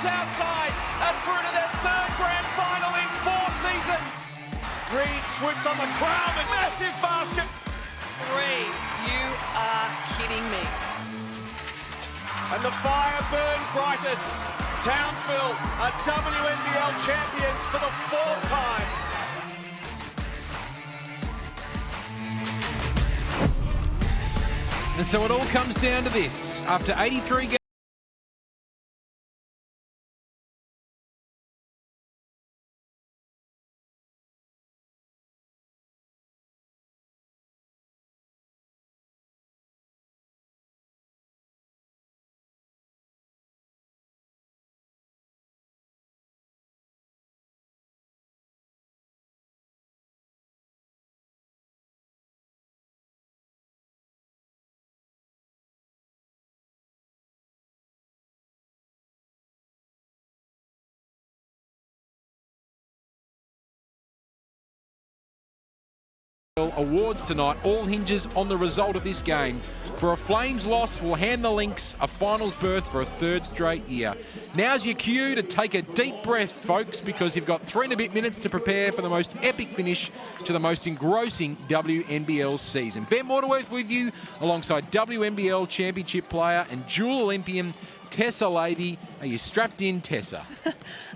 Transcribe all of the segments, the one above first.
outside and through to their third grand final in 4 seasons. Reed swoops on the crown with massive basket. Reed, you are kidding me. And the fire burned brightest. Townsville are WNBL champions for the 4th time. And so it all comes down to this. After 83 games, awards tonight all hinges on the result of this game. For a Flames loss, we'll hand the Lynx a finals berth for a 3rd straight year. Now's your cue to take a deep breath, folks, because you've got 3 and a bit minutes to prepare for the most epic finish to the most engrossing WNBL season. Ben Waterworth with you, alongside WNBL championship player and dual Olympian Tessa Levy. Are you strapped in, Tessa?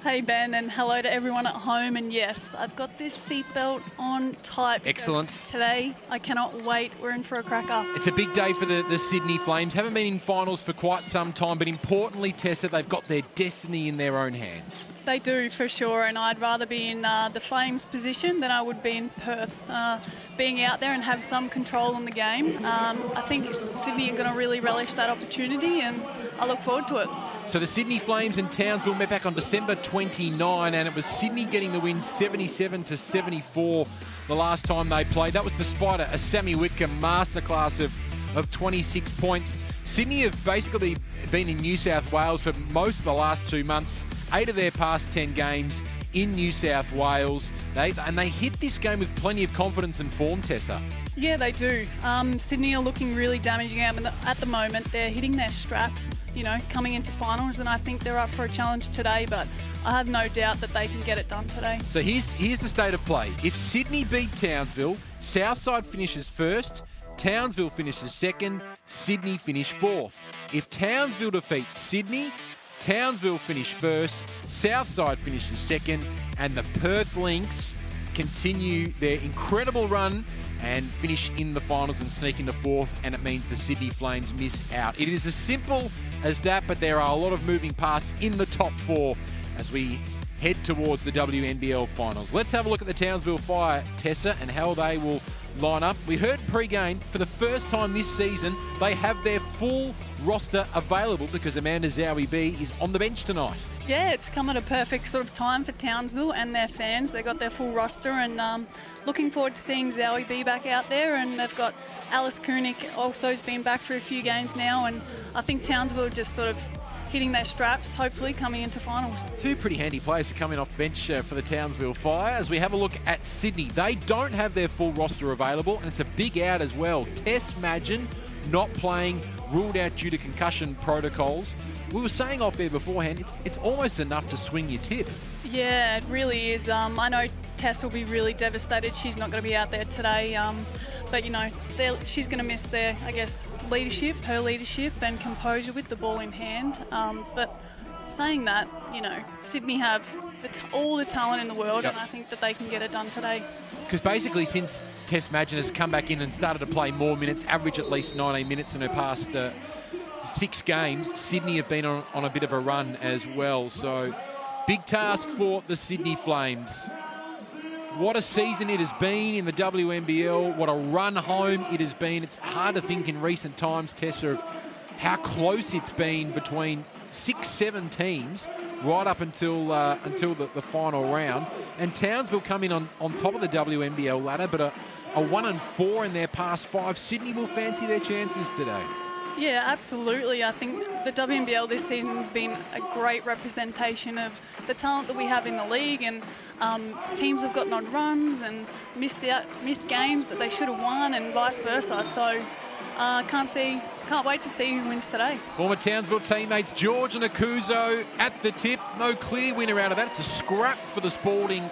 Hey, Ben, and hello to everyone at home. And yes, I've got this seatbelt on tight. Excellent. Today, I cannot wait. We're in for a cracker. It's a big day for the Sydney Flames. Haven't been in finals for quite some time, but importantly, Tessa, they've got their destiny in their own hands. They do, for sure, and I'd rather be in the Flames' position than I would be in Perth's. Being out there and have some control on the game, I think Sydney are going to really relish that opportunity, and I look forward to it. So the Sydney Flames and Townsville met back on December 29, and it was Sydney getting the win 77-74 the last time they played. That was despite a Sammy Whitcomb masterclass of 26 points. Sydney have basically been in New South Wales for most of the last 2 months, 8 of their past 10 games in New South Wales. They hit this game with plenty of confidence and form, Tessa. Yeah, they do. Sydney are looking really damaging at the moment. They're hitting their straps, you know, coming into finals, and I think they're up for a challenge today, but I have no doubt that they can get it done today. So here's the state of play. If Sydney beat Townsville, Southside finishes 1st, Townsville finishes 2nd, Sydney finish 4th. If Townsville defeats Sydney, Townsville finish 1st, Southside finishes 2nd, and the Perth Lynx continue their incredible run and finish in the finals and sneak into 4th, and it means the Sydney Flames miss out. It is as simple as that, but there are a lot of moving parts in the top 4 as we head towards the WNBL finals. Let's have a look at the Townsville Fire, Tessa, and how they will line up. We heard pre-game, for the first time this season, they have their full roster available because Amanda Zowie B is on the bench tonight. Yeah, it's come at a perfect sort of time for Townsville and their fans. They've got their full roster, and looking forward to seeing Zowie B back out there. And they've got Alice Krunik also has been back for a few games now, and I think Townsville just sort of hitting their straps, hopefully coming into finals. 2 pretty handy players are coming off the bench for the Townsville Fire. As we have a look at Sydney, they don't have their full roster available, and it's a big out as well. Tess Madgen not playing, ruled out due to concussion protocols. We were saying off there beforehand, it's almost enough to swing your tip. Yeah, it really is. I know Tess will be really devastated. She's not going to be out there today. But, you know, she's going to miss their, I guess, her leadership and composure with the ball in hand. But saying that, you know, Sydney have all the talent in the world, and I think that they can get it done today. Because basically since Tess Madgen has come back in and started to play more minutes, average at least 19 minutes in her past 6 games, Sydney have been on a bit of a run as well. So big task for the Sydney Flames. What a season it has been in the WNBL. What a run home it has been. It's hard to think in recent times, Tessa, of how close it's been between 6-7 teams right up until the final round. And Townsville come in on top of the WNBL ladder, but a 1-4 in their past 5. Sydney will fancy their chances today. Yeah, absolutely. I think the WNBL this season has been a great representation of the talent that we have in the league, and teams have gotten on runs and missed games that they should have won, and vice versa. So Can't wait to see who wins today. Former Townsville teammates George and Akuzo at the tip. No clear winner out of that. It's a scrap for the Sporting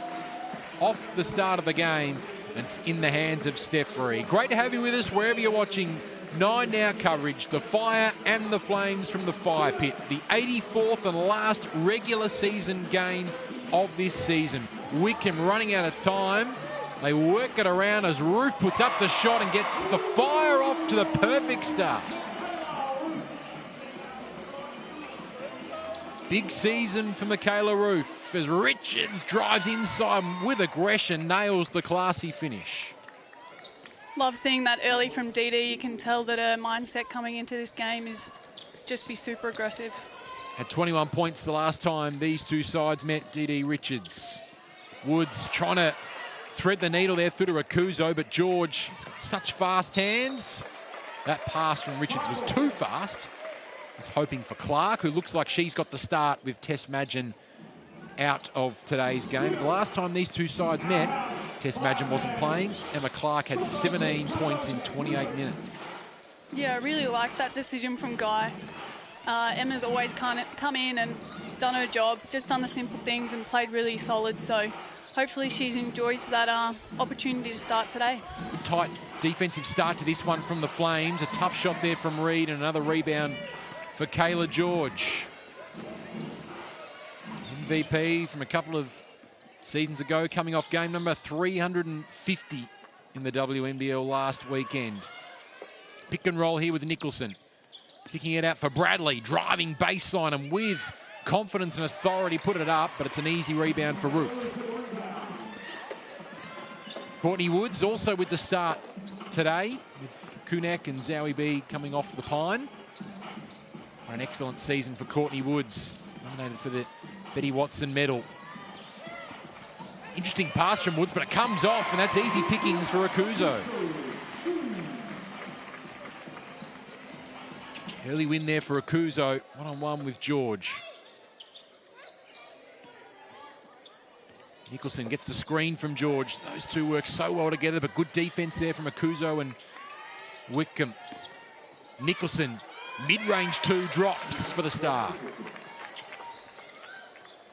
off the start of the game. And it's in the hands of Steph Reid. Great to have you with us wherever you're watching. 9 Now coverage. The Fire and the Flames from the Fire Pit. The 84th and last regular season game of this season. Wickham running out of time. They work it around as Roof puts up the shot and gets the Fire off to the perfect start. Big season for Michaela Roof as Richards drives inside with aggression, nails the classy finish. Love seeing that early from Dee. You can tell that her mindset coming into this game is just be super aggressive. Had 21 points the last time these two sides met. Dee Richards. Woods trying to thread the needle there through to Akuzo, but George has got such fast hands. That pass from Richards was too fast. He's hoping for Clark, who looks like she's got the start with Tess Madgen out of today's game. The last time these two sides met, Tess Madgen wasn't playing. Emma Clark had 17 points in 28 minutes. Yeah, I really like that decision from Guy. Emma's always come in and done her job, just done the simple things and played really solid. So hopefully she enjoys that opportunity to start today. Tight defensive start to this one from the Flames. A tough shot there from Reid and another rebound for Kayla George. MVP from a couple of seasons ago, coming off game number 350 in the WNBL last weekend. Pick and roll here with Nicholson. Kicking it out for Bradley, driving baseline and with confidence and authority put it up, but it's an easy rebound for Roof. Courtney Woods also with the start today, with Kunak and Zowie B coming off the pine. An excellent season for Courtney Woods, nominated for the Betty Watson medal. Interesting pass from Woods, but it comes off, and that's easy pickings for Akuzo. Early win there for Akuzo, one-on-one with George. Nicholson gets the screen from George. Those two work so well together, but good defense there from Akuzo and Wickham. Nicholson, mid-range two drops for the Star.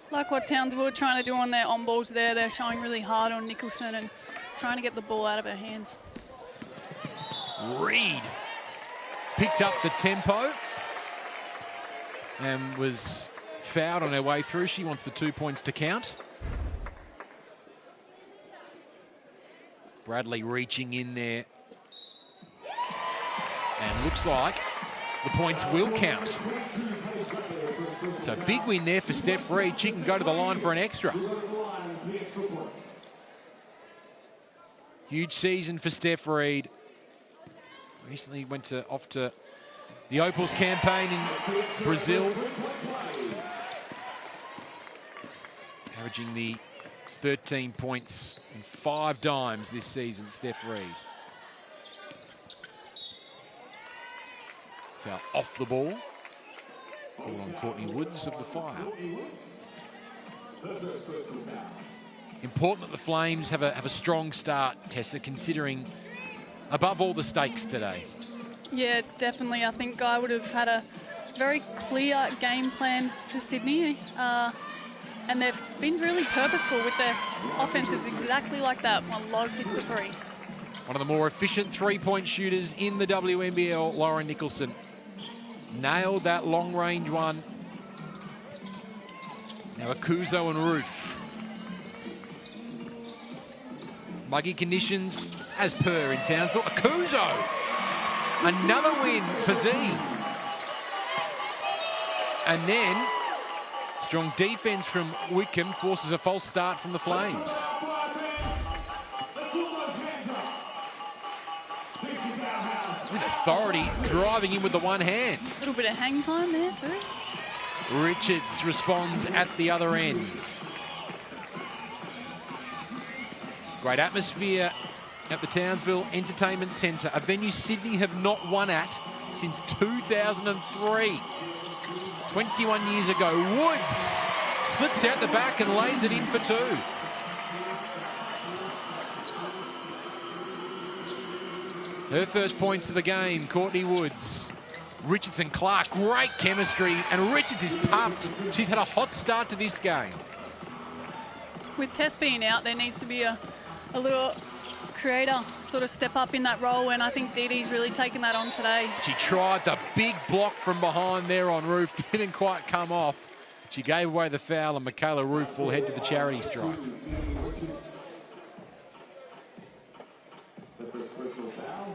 Like what Townsville are trying to do on their on-balls there. They're showing really hard on Nicholson and trying to get the ball out of her hands. Reid picked up the tempo and was fouled on her way through. She wants the 2 points to count. Bradley reaching in there. And looks like the points will count. So big win there for Steph Reid. She can go to the line for an extra. Huge season for Steph Reid. Recently went off to the Opals campaign in Brazil. Averaging the 13 points and 5 dimes this season, Steph Reid. Foul off the ball. Call on Courtney Woods of the Fire. Important that the Flames have a strong start, Tessa, considering above all the stakes today. Yeah, definitely. I think Guy would have had a very clear game plan for Sydney. And they've been really purposeful with their offenses, exactly like that while Loz hits the three. One of the more efficient three-point shooters in the WNBL, Lauren Nicholson. Nailed that long-range one. Now Akuzo and Roof. Muggy conditions, as per in Townsville. Akuzo! Another win for Z. And then, strong defense from Wickham forces a false start from the Flames. With authority, driving in with the one hand. A little bit of hang time there too. Richards responds at the other end. Great atmosphere at the Townsville Entertainment Centre, a venue Sydney have not won at since 2003. 21 years ago. Woods slips out the back and lays it in for 2. Her first points of the game, Courtney Woods. Richardson-Clark, great chemistry, and Richards is pumped. She's had a hot start to this game. With Tess being out, there needs to be a little creator sort of step up in that role, and I think Dee Dee's really taken that on today. She tried the big block from behind there on Roof, didn't quite come off. She gave away the foul, and Michaela Roof will head to the charity stripe.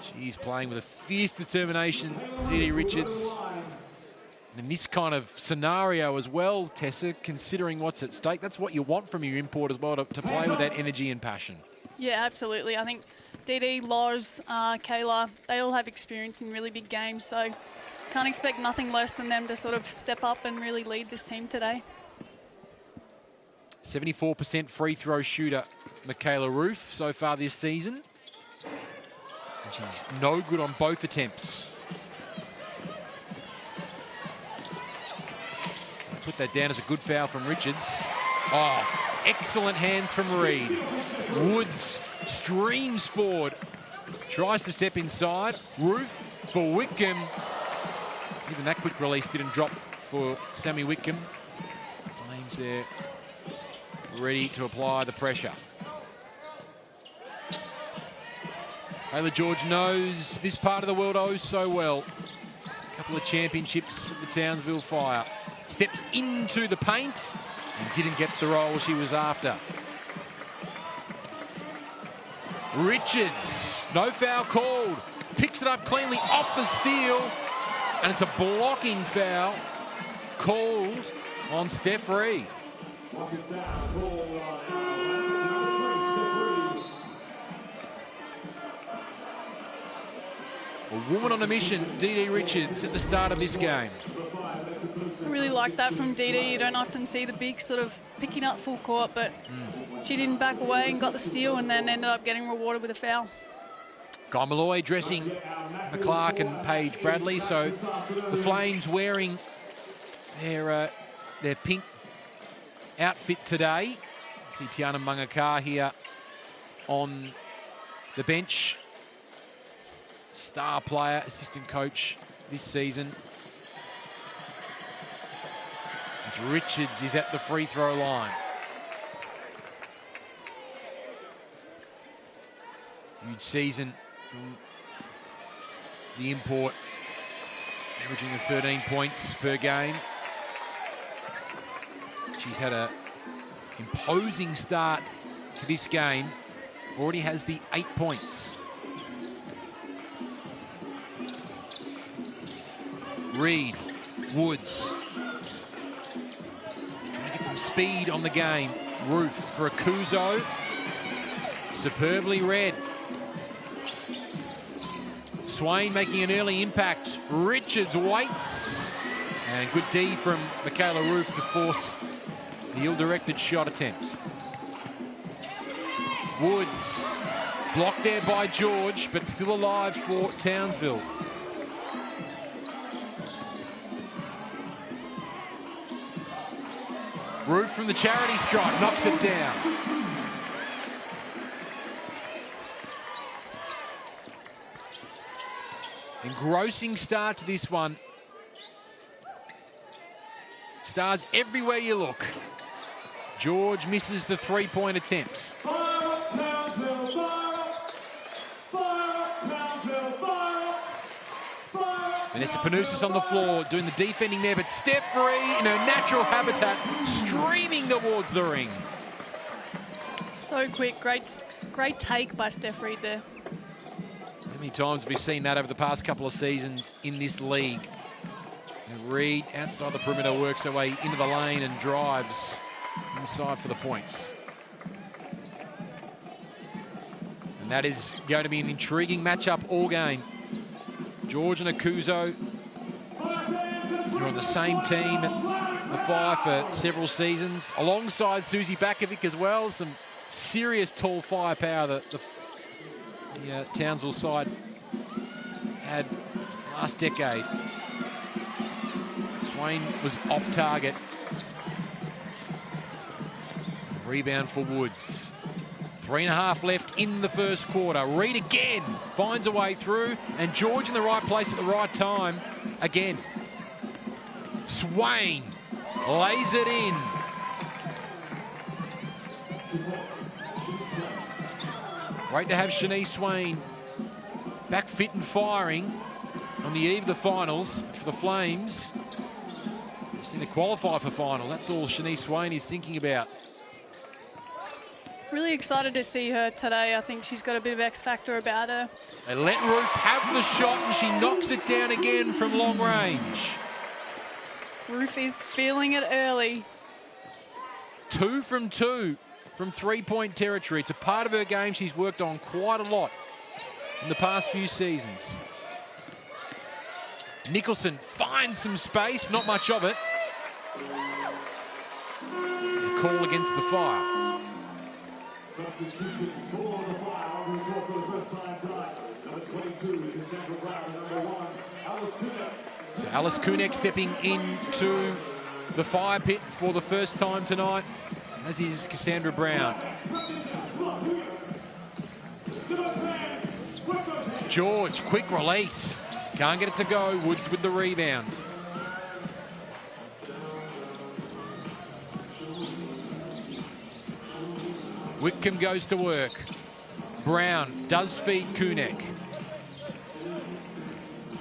She's playing with a fierce determination, Dee Dee Richards. In this kind of scenario as well, Tessa, considering what's at stake, that's what you want from your import as well, to play with that energy and passion. Yeah, absolutely. I think Dee Dee, Loz, Kayla, they all have experience in really big games, so can't expect nothing less than them to sort of step up and really lead this team today. 74% free throw shooter, Michaela Roof, so far this season. And she's no good on both attempts. So put that down as a good foul from Richards. Oh, excellent hands from Reed. Woods streams forward, tries to step inside. Roof for Whitcomb. Even that quick release didn't drop for Sammy Whitcomb. Flames there, ready to apply the pressure. Ayla George knows this part of the world oh so well. A couple of championships with the Townsville Fire. Steps into the paint and didn't get the roll she was after. Richards, no foul called. Picks it up cleanly off the steal. And it's a blocking foul called on Steph Reed. A woman on a mission, Dee Dee Richards, at the start of this game. I really like that from Dee Dee. You don't often see the big sort of picking up full court, but she didn't back away and got the steal and then ended up getting rewarded with a foul. Guy Malloy dressing McClark and Paige Bradley. So the Flames wearing their pink outfit today. See Tiana Mangakar here on the bench. Star player, assistant coach this season. As Richards is at the free throw line. Huge season from the import, averaging 13 points per game. She's had an imposing start to this game. Already has the 8 points. Reed, Woods. Trying to get some speed on the game. Roof for Akuzo. Superbly read. Swain making an early impact. Richards waits. And good D from Michaela Roof to force the ill-directed shot attempt. Woods blocked there by George, but still alive for Townsville. Roof from the charity stripe, knocks it down. Engrossing start to this one. Stars everywhere you look. George misses the three-point attempt. Vanessa Panousis on the floor doing the defending there, but Steph Reed in her natural habitat streaming towards the ring. So quick, great take by Steph Reed there. How many times have we seen that over the past couple of seasons in this league? And Reed outside the perimeter works her way into the lane and drives inside for the points. And that is going to be an intriguing matchup all game. George and Akuzo are on the same team at the Fire for several seasons, alongside Susie Bakovic as well. Some serious tall firepower that the Townsville side had last decade. Swain was off target. Rebound for Woods. 3.5 left in the first quarter. Reed again finds a way through, and George in the right place at the right time again. Swain lays it in. Great to have Shanice Swain back fit and firing on the eve of the finals for the Flames. Just need to qualify for final. That's all Shanice Swain is thinking about. Really excited to see her today. I think she's got a bit of X factor about her. They let Ruth have the shot, and she knocks it down again from long range. Ruth is feeling it early. 2 from 2 from three-point territory. It's a part of her game she's worked on quite a lot in the past few seasons. Nicholson finds some space, not much of it. A call against the Fire. Substitution for the Fire on the court for the first time tonight. Number 22 is Central Brown, number 1, Alice Cygnett. So Alice Cygnett stepping into the fire pit for the first time tonight, as is Cassandra Brown. George, quick release. Can't get it to go. Woods with the rebound. Whitcomb goes to work. Brown does feed Cygnett.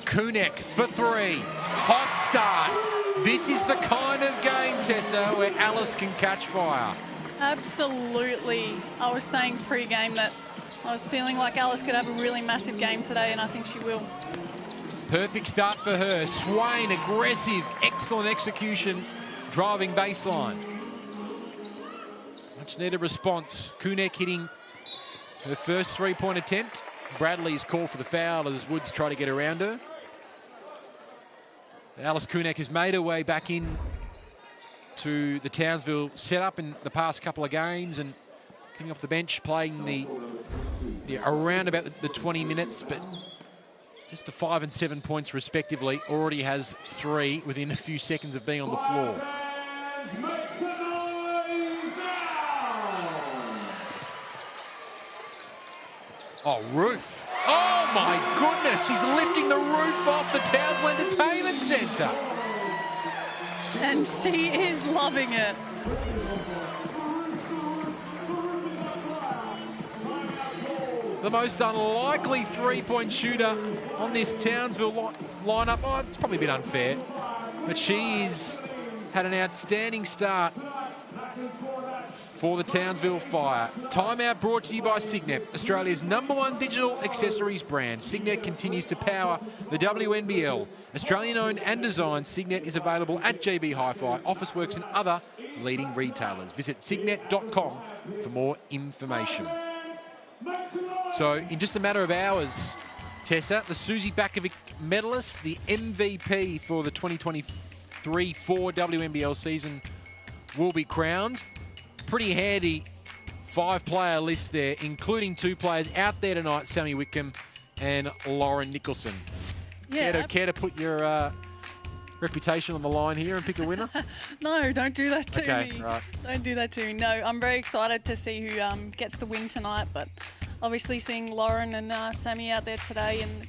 Cygnett for 3. Hot start. This is the kind of game, Tessa, where Alice can catch fire. Absolutely. I was saying pre-game that I was feeling like Alice could have a really massive game today, and I think she will. Perfect start for her. Swain, aggressive, excellent execution, driving baseline. Much needed response. Cygnett hitting her first three-point attempt. Bradley's called for the foul as Woods try to get around her. Alice Cygnett has made her way back in to the Townsville setup in the past couple of games, and coming off the bench, playing the around about the 20 minutes, but just the 5 and 7 points respectively. Already has 3 within a few seconds of being on the floor. Oh, Ruth. Oh, my goodness. She's lifting the roof off the Townsville Entertainment Centre. And she is loving it. The most unlikely three-point shooter on this Townsville lineup. Oh, it's probably a bit unfair, but she's had an outstanding start for the Townsville Fire. Timeout brought to you by Cygnett, Australia's #1 digital accessories brand. Cygnett continues to power the WNBL. Australian owned and designed, Cygnett is available at JB Hi-Fi, Officeworks and other leading retailers. Visit cygnett.com for more information. So in just a matter of hours, Tessa, the Susie Bakovic medalist, the MVP for the 2023-4 WNBL season, will be crowned. Pretty handy 5-player list there, including 2 players out there tonight, Sammy Whitcomb and Lauren Nicholson. Yeah. Care to put your reputation on the line here and pick a winner? No, don't do that to Okay, me. right. Don't do that to me. No, I'm very excited to see who gets the win tonight, but obviously seeing Lauren and Sammy out there today, and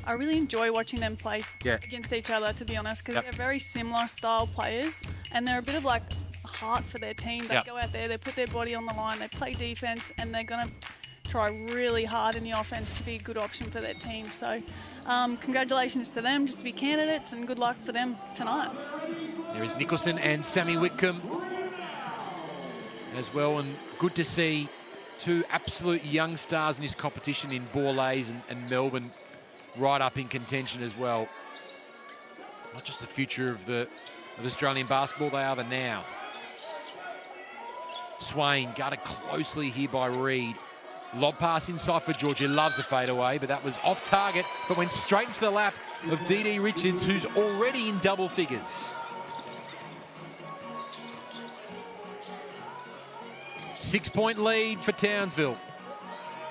I really enjoy watching them play against each other, to be honest, because they're very similar style players, and they're a bit of like a heart for their team. They go out there, they put their body on the line, they play defense, and they're going to try really hard in the offense to be a good option for their team. So congratulations to them, just to be candidates, and good luck for them tonight. There is Nicholson and Sammy Whitcomb as well, and good to see 2 absolute young stars in this competition in Borlase and Melbourne right up in contention as well. Not just the future of Australian basketball, they are the now. Swain guarded closely here by Reed. Lob pass inside for Georgia. Loves a fadeaway, but that was off target, but went straight into the lap of Dee Richards, who's already in double figures. Six-point lead for Townsville.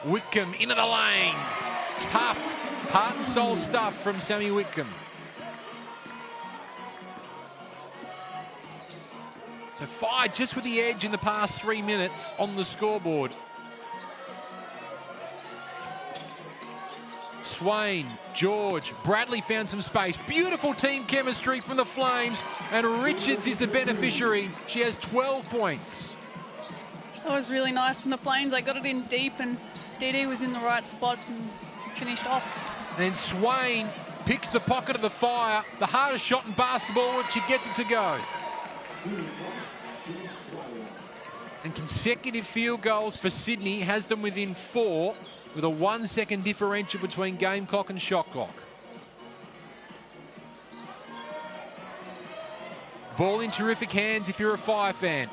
Whitcomb into the lane. Tough, heart and soul stuff from Sammy Whitcomb. So Fire just with the edge in the past 3 minutes on the scoreboard. Swain, George, Bradley found some space. Beautiful team chemistry from the Flames, and Richards is the beneficiary. She has 12 points. That was really nice from the Flames. They got it in deep, and DD was in the right spot and finished off. And Swain picks the pocket of the Fire, the hardest shot in basketball, and she gets it to go. And consecutive field goals for Sydney has them within 4, with a 1-second differential between game clock and shot clock. Ball in terrific hands if you're a Fire fan.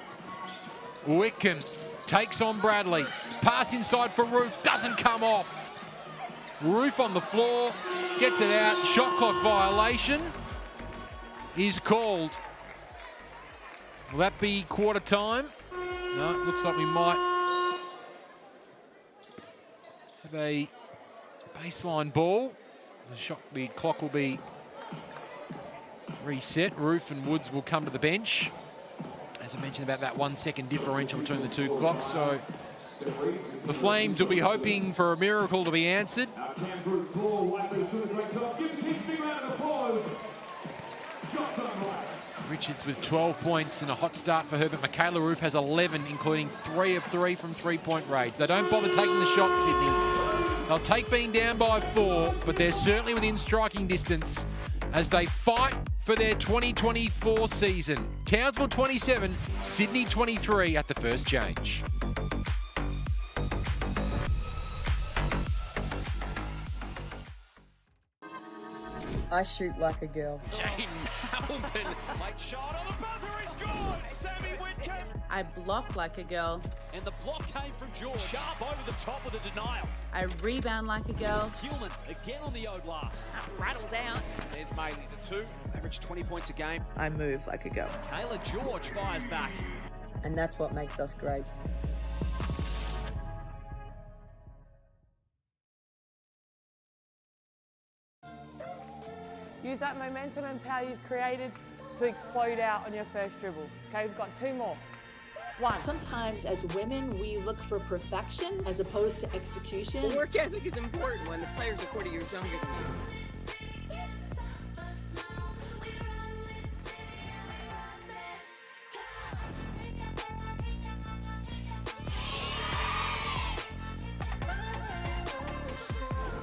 Wickham takes on Bradley. Pass inside for Roof, doesn't come off. Roof on the floor, gets it out. Shot clock violation is called. Will that be quarter time? No, it looks like we might have a baseline ball. The clock will be reset. Roof and Woods will come to the bench. As I mentioned about that 1-second differential between the two clocks, so the Flames will be hoping for a miracle to be answered. Richards with 12 points and a hot start for her, but Michaela Roof has 11, including 3 of 3 from three-point range. They don't bother taking the shot, Sydney. They'll take being down by 4, but they're certainly within striking distance as they fight for their 2024 season. Townsville 27, Sydney 23 at the first change. I shoot like a girl. Jane Hamilton. Late shot on the buzzer is good. Sammy Whitcomb. I block like a girl. And the block came from George. Sharp over the top with a denial. I rebound like a girl. Hillman again on the O glass. Rattles out. There's Mailey to 2. Average 20 points a game. I move like a girl. Kayla George fires back. And that's what makes us great. Use that momentum and power you've created to explode out on your first dribble. Okay, we've got 2 more. 1. Sometimes as women, we look for perfection as opposed to execution. The work ethic is important when the players are 40 years younger than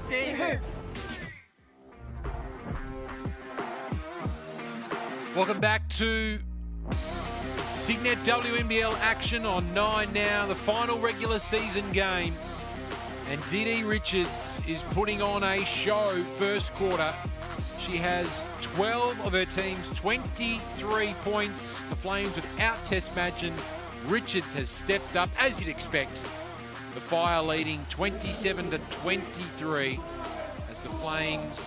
you. Davis. Welcome back to Cygnett WNBL action on 9 now, the final regular season game. And Didi Richards is putting on a show first quarter. She has 12 of her team's 23 points. The Flames without Tess Madgen. Richards has stepped up, as you'd expect. The Fire leading 27-23 as the Flames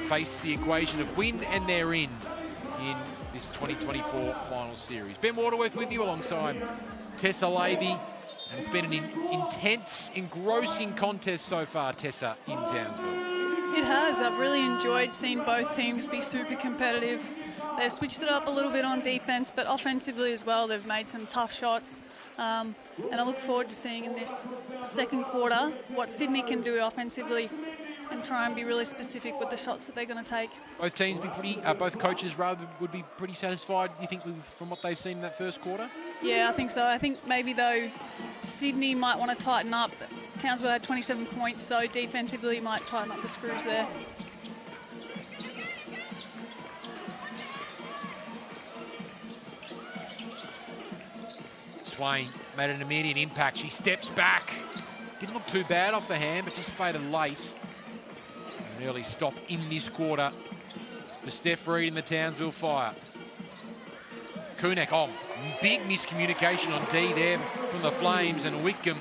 face the equation of win and they're in this 2024 final series. Ben Waterworth with you alongside Tessa Lavey, and it's been an intense, engrossing contest so far, Tessa, in Townsville. It has. I've really enjoyed seeing both teams be super competitive. They've switched it up a little bit on defense, but offensively as well, they've made some tough shots. And I look forward to seeing in this second quarter what Sydney can do offensively and try and be really specific with the shots that they're going to take. Both teams both coaches would be pretty satisfied, you think, from what they've seen in that first quarter? Yeah, I think so. I think maybe, though, Sydney might want to tighten up. Townsville had 27 points, so defensively might tighten up the screws there. Swain made an immediate impact. She steps back. Didn't look too bad off the hand, but just faded late. An early stop in this quarter for Steph Reed and the Townsville Fire. Kunek, big miscommunication on D there from the Flames, and Whitcomb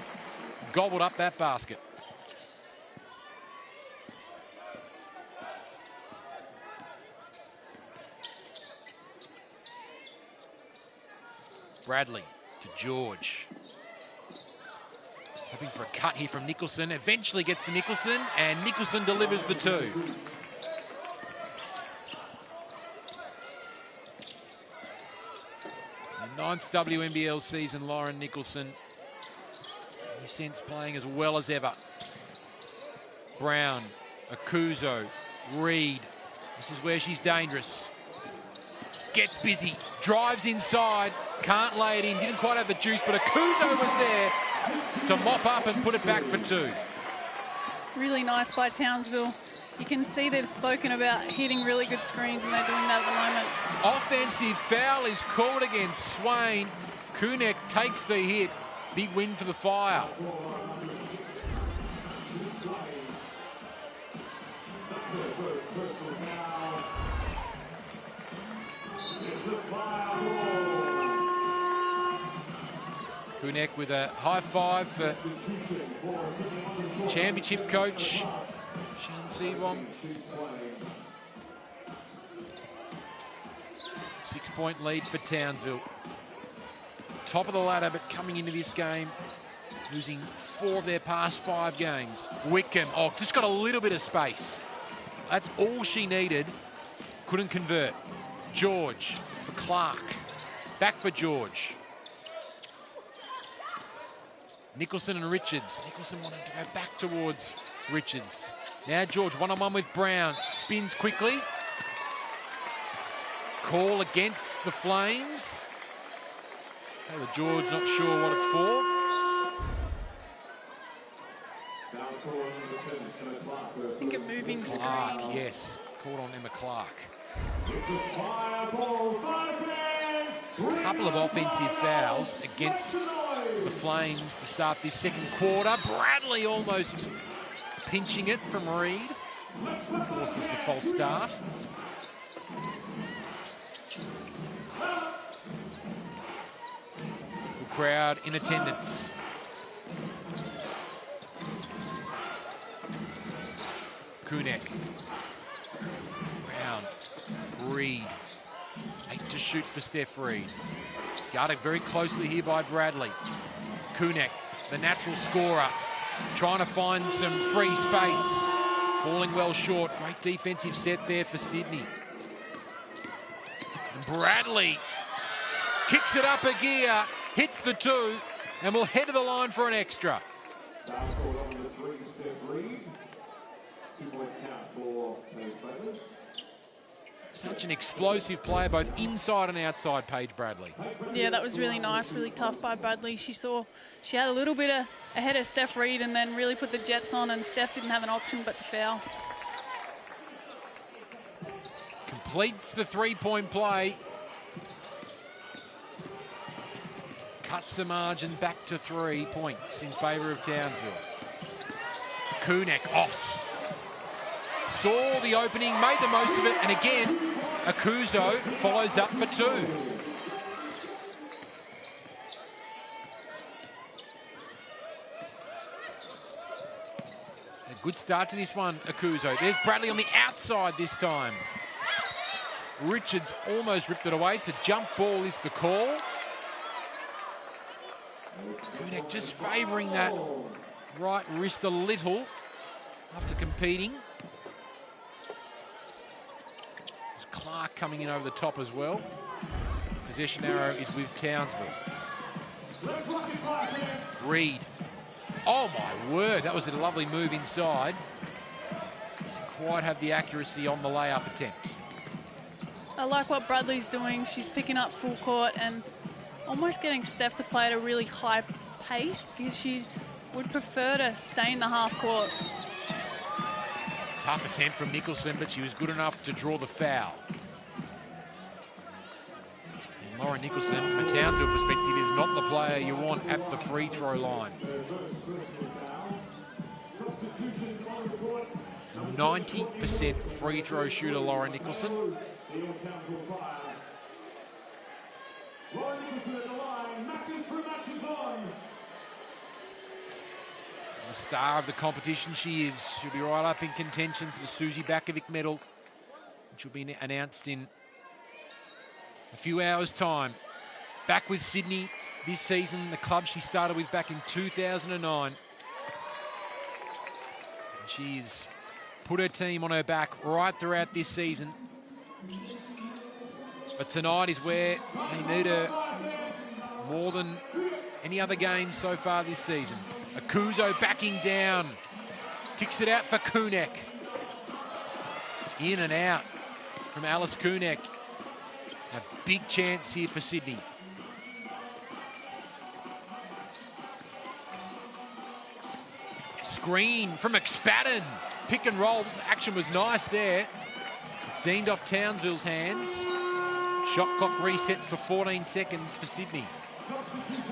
gobbled up that basket. Bradley to George. Hoping for a cut here from Nicholson. Eventually gets to Nicholson, and Nicholson delivers the 2. The 9th WNBL season, Lauren Nicholson. He sense playing as well as ever. Brown Akuzo, Reed. This is where she's dangerous. Gets busy, drives inside, can't lay it in, didn't quite have the juice, but Akuzo was there to mop up and put it back for two. Really nice by Townsville. You can see they've spoken about hitting really good screens, and they're doing that at the moment. Offensive foul is called against Swain. Kunek takes the hit. Big win for the Fire. Kunek with a high five for championship coach Shan Sibom. 6-point lead for Townsville. Top of the ladder, but coming into this game, losing 4 of their past 5 games. Wickham, just got a little bit of space. That's all she needed. Couldn't convert. George for Clark. Back for George. Nicholson and Richards. Nicholson wanted to go back towards Richards. Now George, one-on-one with Brown. Spins quickly. Call against the Flames. Taylor George not sure what it's for. I think a moving screen. Clark, yes. Called on Emma Clark. A couple of offensive fouls against the Flames to start this second quarter. Bradley almost pinching it from Reed. Forces the false start. Good crowd in attendance. Kunek. Brown. Reed. 8 to shoot for Steph Reed. Guarded very closely here by Bradley. Kunek, the natural scorer, trying to find some free space. Falling well short. Great defensive set there for Sydney. And Bradley kicks it up a gear, hits the 2, and will head to the line for an extra. Such an explosive player, both inside and outside, Paige Bradley. Yeah, that was really nice, really tough by Bradley. She had a little bit ahead of Steph Reed and then really put the Jets on, and Steph didn't have an option but to foul. Completes the three-point play. Cuts the margin back to 3 points in favour of Townsville. Kunek, saw the opening, made the most of it, and again, Akuzo follows up for 2. A good start to this one, Akuzo. There's Bradley on the outside this time. Richards almost ripped it away. It's a jump ball is the call. Kunek just favouring that right wrist a little after competing. Clark coming in over the top as well. Possession arrow is with Townsville. Reed. Oh my word, that was a lovely move inside. Didn't quite have the accuracy on the layup attempt. I like what Bradley's doing. She's picking up full court and almost getting Steph to play at a really high pace because she would prefer to stay in the half court. Tough attempt from Nicholson, but she was good enough to draw the foul. And Lauren Nicholson, from a Townsville perspective, is not the player you want at the free throw line. 90% free throw shooter, Lauren Nicholson. The star of the competition she is. She'll be right up in contention for the Susie Bakovic medal, which will be announced in a few hours' time. Back with Sydney this season, the club she started with back in 2009. And she's put her team on her back right throughout this season. But tonight is where they need her more than any other game so far this season. Akuzo backing down. Kicks it out for Kunek. In and out from Alice Kunek. A big chance here for Sydney. Screen from McSpadden. Pick and roll action was nice there. It's deemed off Townsville's hands. Shot clock resets for 14 seconds for Sydney.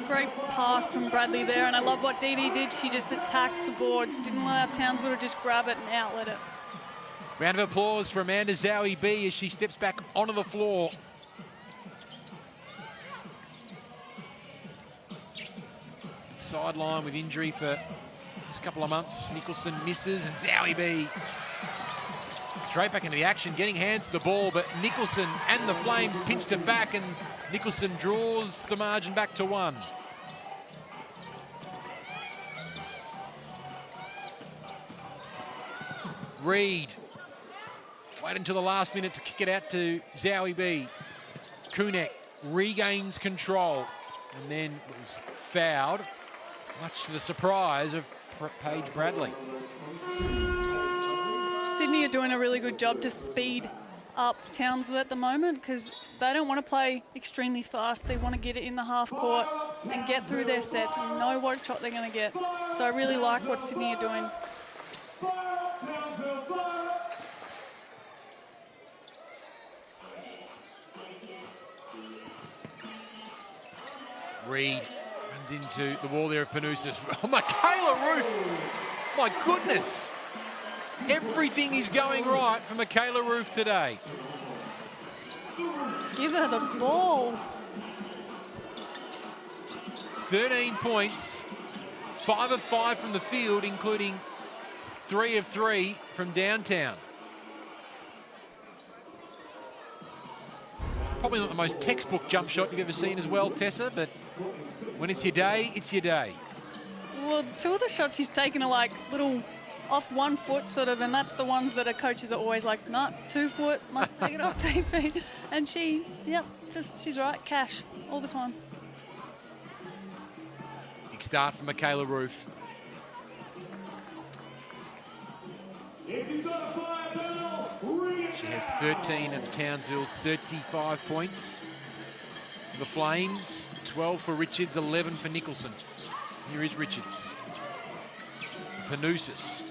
Great pass from Bradley there, and I love what Dee Dee did. She just attacked the boards, didn't allow Townsville to just grab it and outlet it. Round of applause for Amanda Zowie B as she steps back onto the floor. Sideline with injury for a couple of months. Nicholson misses and Zowie B straight back into the action, getting hands to the ball, but Nicholson and the Flames pinched him back, and Nicholson draws the margin back to 1. Reed. Wait until the last minute to kick it out to Zowie B. Kunek regains control and then was fouled, much to the surprise of Paige Bradley. Sydney are doing a really good job to speed up Townsville at the moment because they don't want to play extremely fast. They want to get it in the half court and get through their sets and know what shot they're going to get. So I really like what Sydney are doing. Reed runs into the wall there of Panousis. Oh, Michaela Roof! My goodness! Everything is going right for Michaela Roof today. Give her the ball. 13 points, 5 of 5 from the field, including 3 of 3 from downtown. Probably not the most textbook jump shot you've ever seen as well, Tessa, but when it's your day, it's your day. Well, 2 of the shots she's taken are like little off 1 foot sort of, and that's the ones that our coaches are always like, nah, 2 foot, must take it off 2 feet. And she, yep, she's right, cash all the time. Big start from Michaela Roof. She has 13 of Townsville's 35 points for the Flames, 12 for Richards, 11 for Nicholson. Here is Richards. Panousis.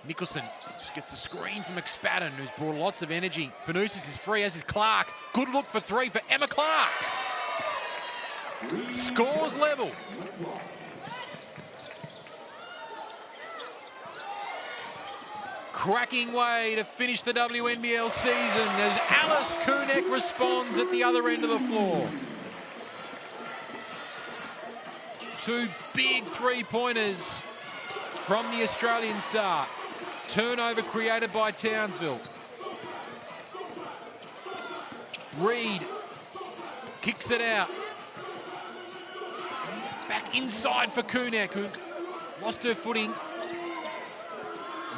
Nicholson just gets the screen from McSpadden, who's brought lots of energy. Panousis is free, as is Clark. Good look for 3 for Emma Clark. Scores level. Cracking way to finish the WNBL season as Alice Kunek responds at the other end of the floor. 2 big 3-pointers from the Australian star. Turnover created by Townsville. Reed kicks it out. Back inside for Kunek, who lost her footing.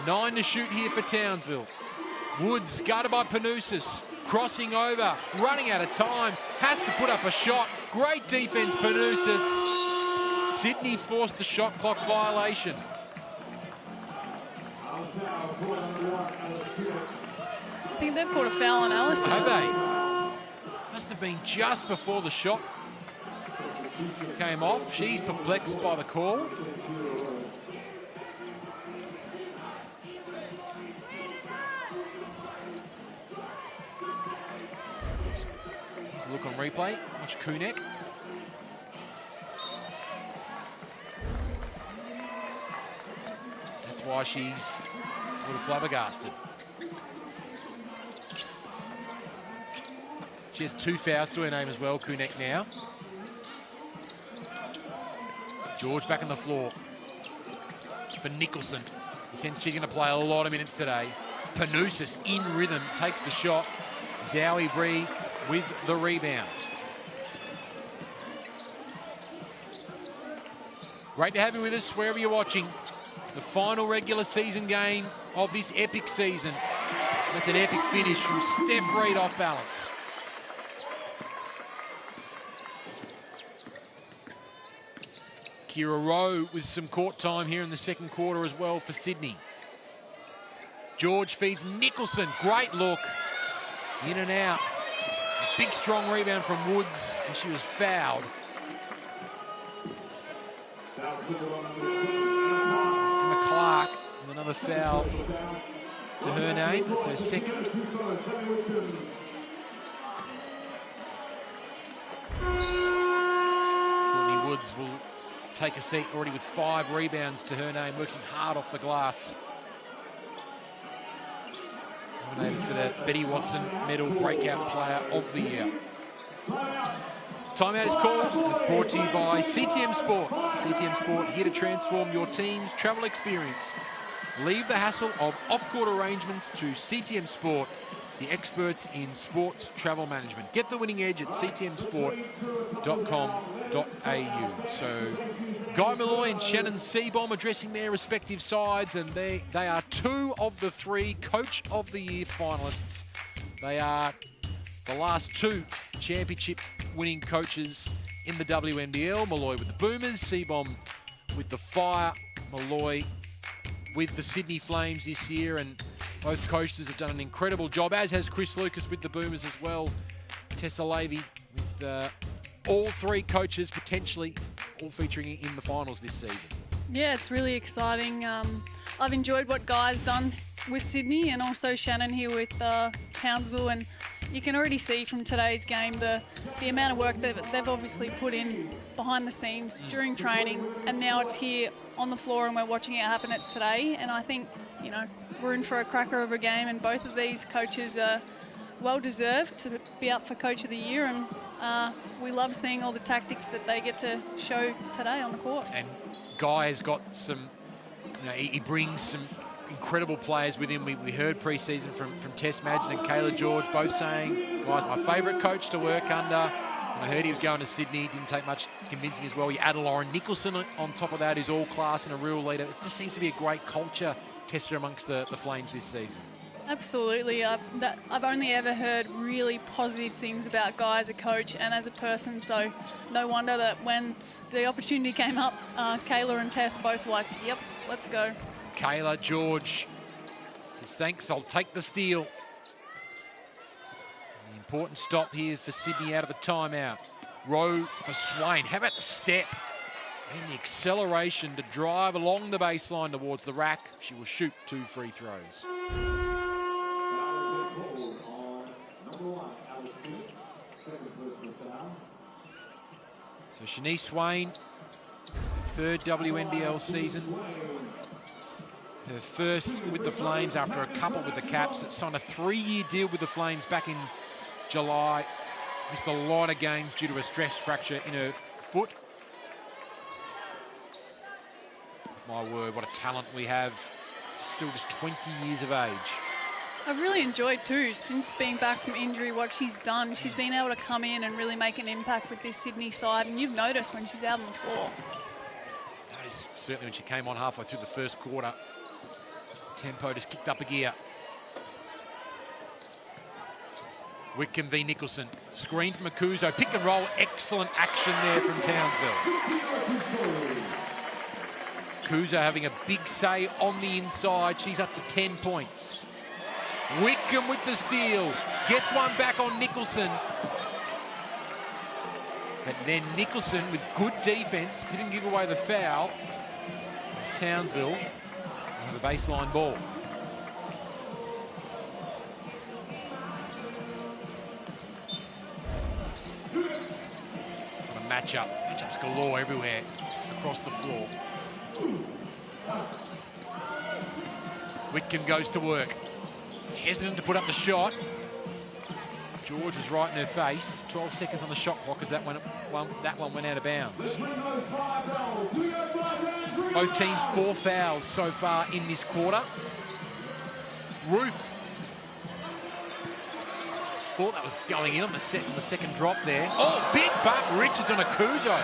9 to shoot here for Townsville. Woods guarded by Panousis. Crossing over, running out of time. Has to put up a shot. Great defense, Panousis. Sydney forced the shot clock violation. I think they've caught a foul on Alice. Have they? Must have been just before the shot came off. She's perplexed by the call. Here's a look on replay. Watch Kunek. That's why she's a little flabbergasted. She has 2 fouls to her name as well, Kunek now. George back on the floor for Nicholson. He sense she's going to play a lot of minutes today. Panousis in rhythm, takes the shot. Zowie Bree with the rebound. Great to have you with us wherever you're watching. The final regular season game of this epic season. That's an epic finish from Steph Reed off balance. Kira Rowe with some court time here in the second quarter as well for Sydney. George feeds Nicholson. Great look. In and out. A big, strong rebound from Woods, and she was fouled. Emma Clark with another foul to her name. That's her second. Courtney Woods will take a seat already with 5 rebounds to her name, working hard off the glass. Nominated for the Betty Watson Medal Breakout Player of the Year. Timeout is called, and it's brought to you by CTM Sport. CTM Sport, here to transform your team's travel experience. Leave the hassle of off-court arrangements to CTM Sport, the experts in sports travel management. Get the winning edge at ctmsport.com.au. So, Guy Malloy and Shannon Seabom addressing their respective sides, and they are 2 of the 3 Coach of the Year finalists. They are the last 2 championship-winning coaches in the WNBL. Malloy with the Boomers, Seabom with the Fire, Malloy with the Sydney Flames this year, and both coaches have done an incredible job, as has Chris Lucas with the Boomers as well. Tessa Levy with all 3 coaches potentially all featuring in the finals this season. Yeah, it's really exciting. I've enjoyed what Guy's done with Sydney, and also Shannon here with Townsville, and you can already see from today's game the amount of work that they've obviously put in behind the scenes during training, and now it's here on the floor and we're watching it happen today. And I think, you know, we're in for a cracker of a game, and both of these coaches are well deserved to be up for Coach of the Year, and we love seeing all the tactics that they get to show today on the court. And Guy has got some, you know, he brings some incredible players with him. We heard pre-season from Tess Madgen and Kayla George both saying, Guy's my favourite coach to work under. And I heard he was going to Sydney. Didn't take much convincing as well. You add Lauren Nicholson on top of that, who's all class and a real leader. It just seems to be a great culture tester amongst the Flames this season. Absolutely. I've only ever heard really positive things about Guy as a coach and as a person, so no wonder that when the opportunity came up, Kayla and Tess both were like, yep, let's go. Kayla George says, thanks, I'll take the steal. An important stop here for Sydney out of the timeout. Rowe for Swain. How about the step and the acceleration to drive along the baseline towards the rack? She will shoot 2 free throws. So Shanice Swain, 3rd WNBL season. Her first with the Flames after a couple with the Caps. That signed a 3-year deal with the Flames back in July. Missed a lot of games due to a stress fracture in her foot. My word, what a talent we have. Still just 20 years of age. I've really enjoyed too, since being back from injury, what she's done. She's been able to come in and really make an impact with this Sydney side, and you've noticed when she's out on the floor. Noticed certainly when she came on halfway through the first quarter. Tempo just kicked up a gear. Whitcomb v Nicholson. Screen from Akuzo. Pick and roll. Excellent action there from Townsville. Akuzo having a big say on the inside. She's up to 10 points. Whitcomb with the steal. Gets one back on Nicholson. But then Nicholson with good defense. Didn't give away the foul. Townsville. The baseline ball. What a matchup. Matchups galore everywhere across the floor. Whitcomb goes to work. Hesitant to put up the shot. George was right in her face. 12 seconds on the shot clock as that one went out of bounds. Both teams 4 fouls so far in this quarter. Roof thought that was going in on the second drop there. Oh, big buck Richards on Akuzo.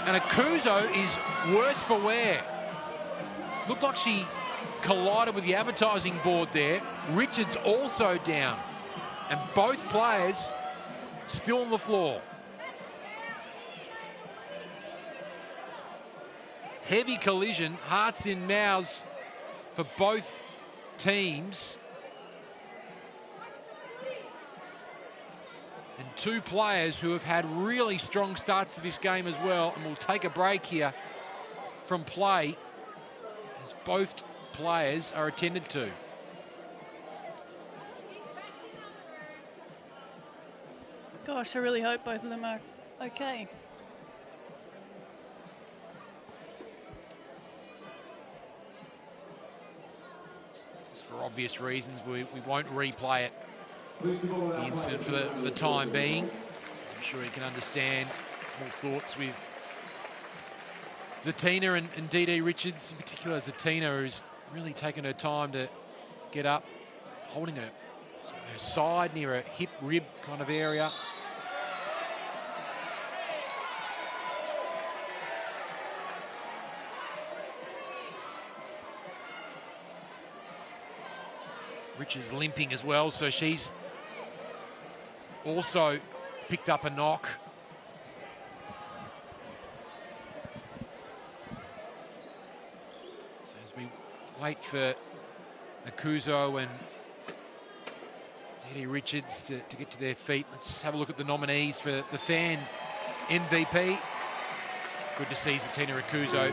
And Akuzo is worse for wear. Looked like she collided with the advertising board there. Richards also down. And both players still on the floor. Heavy collision, hearts in mouths for both teams and two players who have had really strong starts to this game as well. And we'll take a break here from play as both players are attended to. Gosh, I really hope both of them are okay. Just for obvious reasons, we won't replay it, the incident for the time being. I'm sure you can understand more thoughts with Zatina and Dee Richards, in particular Zatina, who's really taken her time to get up, holding her, sort of her side near her hip rib kind of area. Richards limping as well, so she's also picked up a knock. So as we wait for Akuzo and Dee Richards to get to their feet, let's have a look at the nominees for the fan MVP. Good to see Zatina Akuzo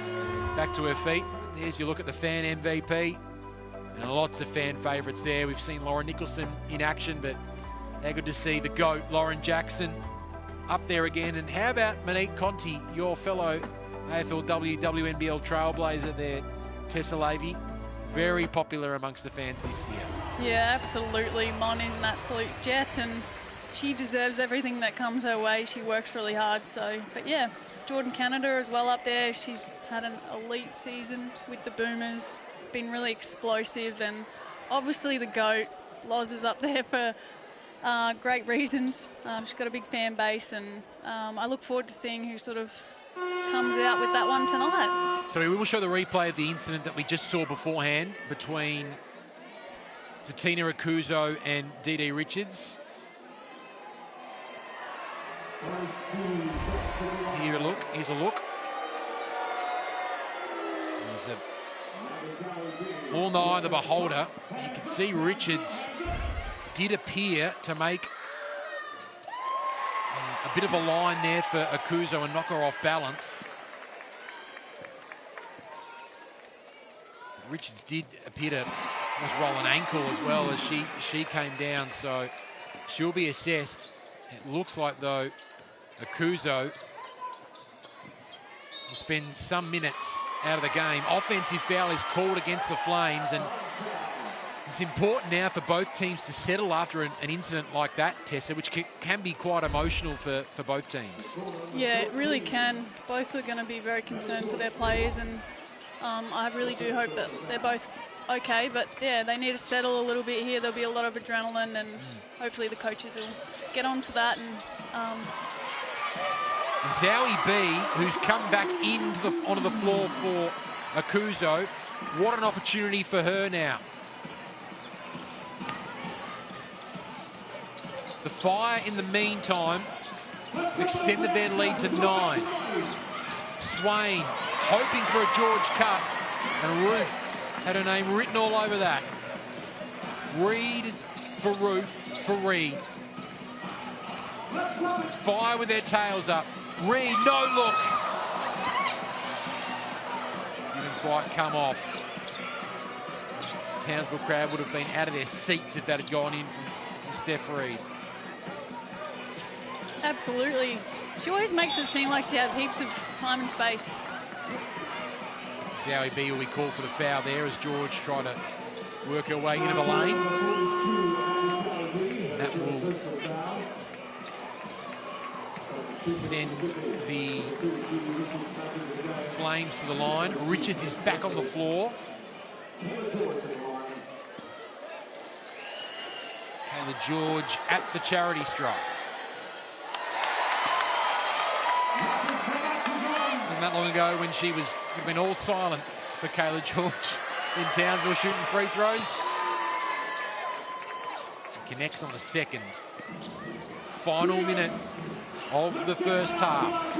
back to her feet. There's your look at the fan MVP. And lots of fan favourites there. We've seen Lauren Nicholson in action, but they're good to see the GOAT, Lauren Jackson, up there again. And how about Monique Conti, your fellow AFLW WNBL trailblazer there, Tessa Lavey? Very popular amongst the fans this year. Yeah, absolutely. Mon is an absolute jet, and she deserves everything that comes her way. She works really hard. So, but yeah, Jordan Canada as well up there. She's had an elite season with the Boomers. Been really explosive, and obviously the GOAT, Loz, is up there for great reasons. She's got a big fan base, and I look forward to seeing who sort of comes out with that one tonight. So we will show the replay of the incident that we just saw beforehand between Zatina Akuzo and Dee Richards. Here's a look. Here's a all in the eye of the beholder. You can see Richards did appear to make a bit of a line there for Akuzo and knock her off balance. Richards did appear to almost roll an ankle as well as she came down, so she'll be assessed. It looks like, though, Akuzo will spend some minutes out of the game. Offensive foul is called against the Flames, and it's important now for both teams to settle after an incident like that, Tessa, which can be quite emotional for both teams. Yeah, it really can. Both are going to be very concerned for their players, and I really do hope that they're both okay. But yeah, they need to settle a little bit here. There'll be a lot of adrenaline, and hopefully the coaches will get onto that. And Zowie B, who's come back onto the floor for Akuzo, what an opportunity for her now. The Fire, in the meantime, have extended their lead to 9. Swain hoping for a George cut, and Ruth had her name written all over that. Reed for Ruth for Reed. Fire with their tails up. Reed, no look. Didn't quite come off. Townsville crowd would have been out of their seats if that had gone in from Steph Reed. Absolutely. She always makes it seem like she has heaps of time and space. Zowie B will be called for the foul there as George tried to work her way into the lane. And that will send the Flames to the line. Richards is back on the floor. Kayla George at the charity stripe. Not that long ago when she was been all silent for Kayla George in Townsville shooting free throws. She connects on the second. Final minute of the first half.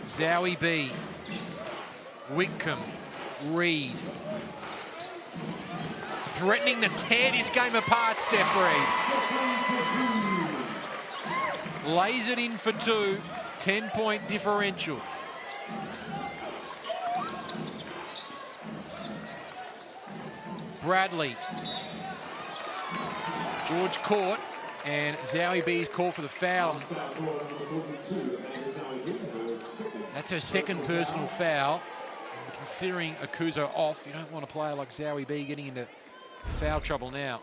Zowie B Whitcomb, Reed. Threatening to tear this game apart, Steph Reed. Lays it in for 2, 10-point differential. Bradley. George caught, and Zowie B is called for the foul. That's her second personal foul. And considering Akuzo off, you don't want a player like Zowie B getting into foul trouble now.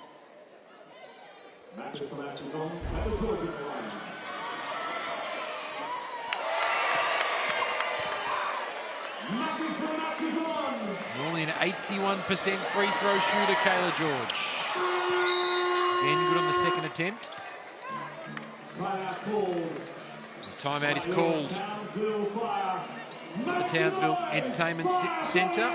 Normally an 81% free throw shooter, Kayla George. Again, good on the second attempt. The timeout is called at the Townsville Entertainment Centre.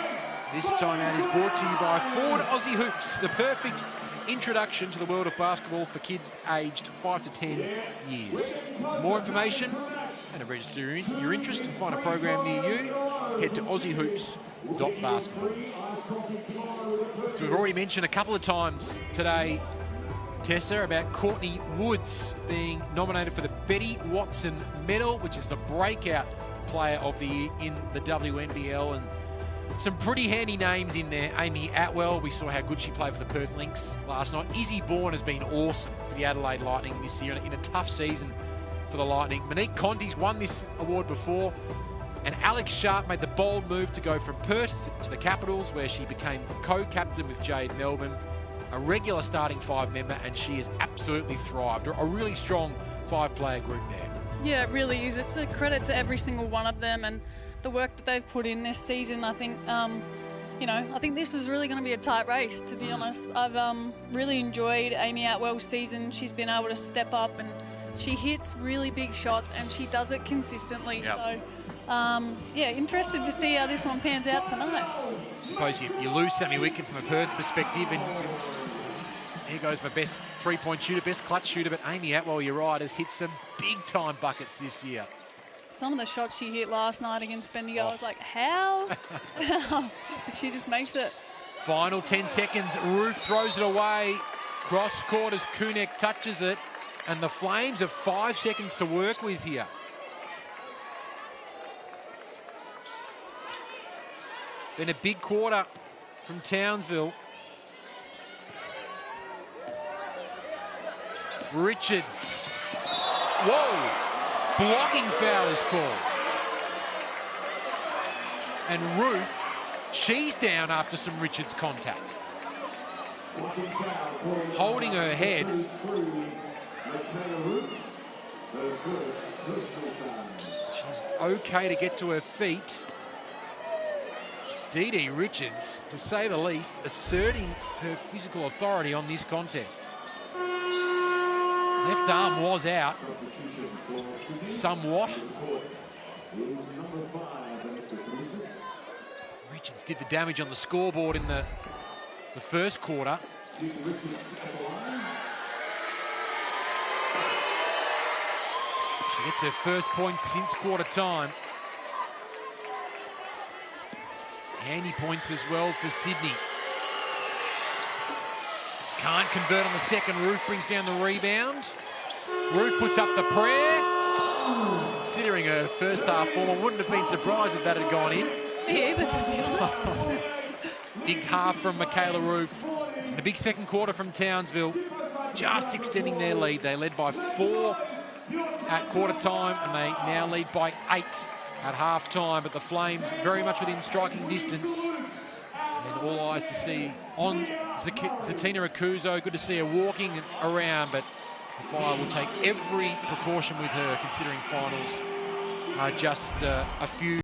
This timeout is brought to you by Ford Aussie Hoops, the perfect introduction to the world of basketball for kids aged 5 to 10 years. For more information and to register your interest and find a program near you, head to aussiehoops.basketball. So we've already mentioned a couple of times today, Tessa, about Courtney Woods being nominated for the Betty Watson Medal, which is the breakout player of the year in the WNBL, and some pretty handy names in there. Amy Atwell, we saw how good she played for the Perth Lynx last night. Izzy Bourne has been awesome for the Adelaide Lightning this year in a tough season for the Lightning. Monique Conti's won this award before, and Alex Sharp made the bold move to go from Perth to the Capitals, where she became co-captain with Jade Melbourne, a regular starting 5 member, and she has absolutely thrived. A really strong 5-player group there. Yeah, it really is. It's a credit to every single one of them and the work that they've put in this season. I think, I think this was really going to be a tight race, to be honest. I've really enjoyed Amy Atwell's season. She's been able to step up and she hits really big shots and she does it consistently. Yep. So, interested to see how this one pans out tonight. I suppose you lose Sammy Whitcomb from a Perth perspective, and here goes my best three-point shooter, best clutch shooter, but Amy Atwell, you're right, has hit some big-time buckets this year. Some of the shots she hit last night against Bendigo, I was like, how? She just makes it. Final 10 seconds, Ruth throws it away. Cross court as Kunek touches it, and the Flames have 5 seconds to work with here. Been a big quarter from Townsville. Richards. Whoa! Blocking foul is called. And Ruth, she's down after some Richards contact. Holding her head. She's okay to get to her feet. Dee Dee Richards, to say the least, asserting her physical authority on this contest. Left arm was out, somewhat. Richards did the damage on the scoreboard in the first quarter. She gets her first point since quarter time. Handy points as well for Sydney. Can't convert on the second. Ruth brings down the rebound. Ruth puts up the prayer. Considering her first half form, I wouldn't have been surprised if that had gone in. Me either, to be honest. Big half from Michaela Ruth. And a big second quarter from Townsville. Just extending their lead. They led by 4 at quarter time, and they now lead by 8 at half time. But the Flames very much within striking distance. And all eyes to see on Zatina Akuzo. Good to see her walking around, but the Fire will take every precaution with her, considering finals are just a few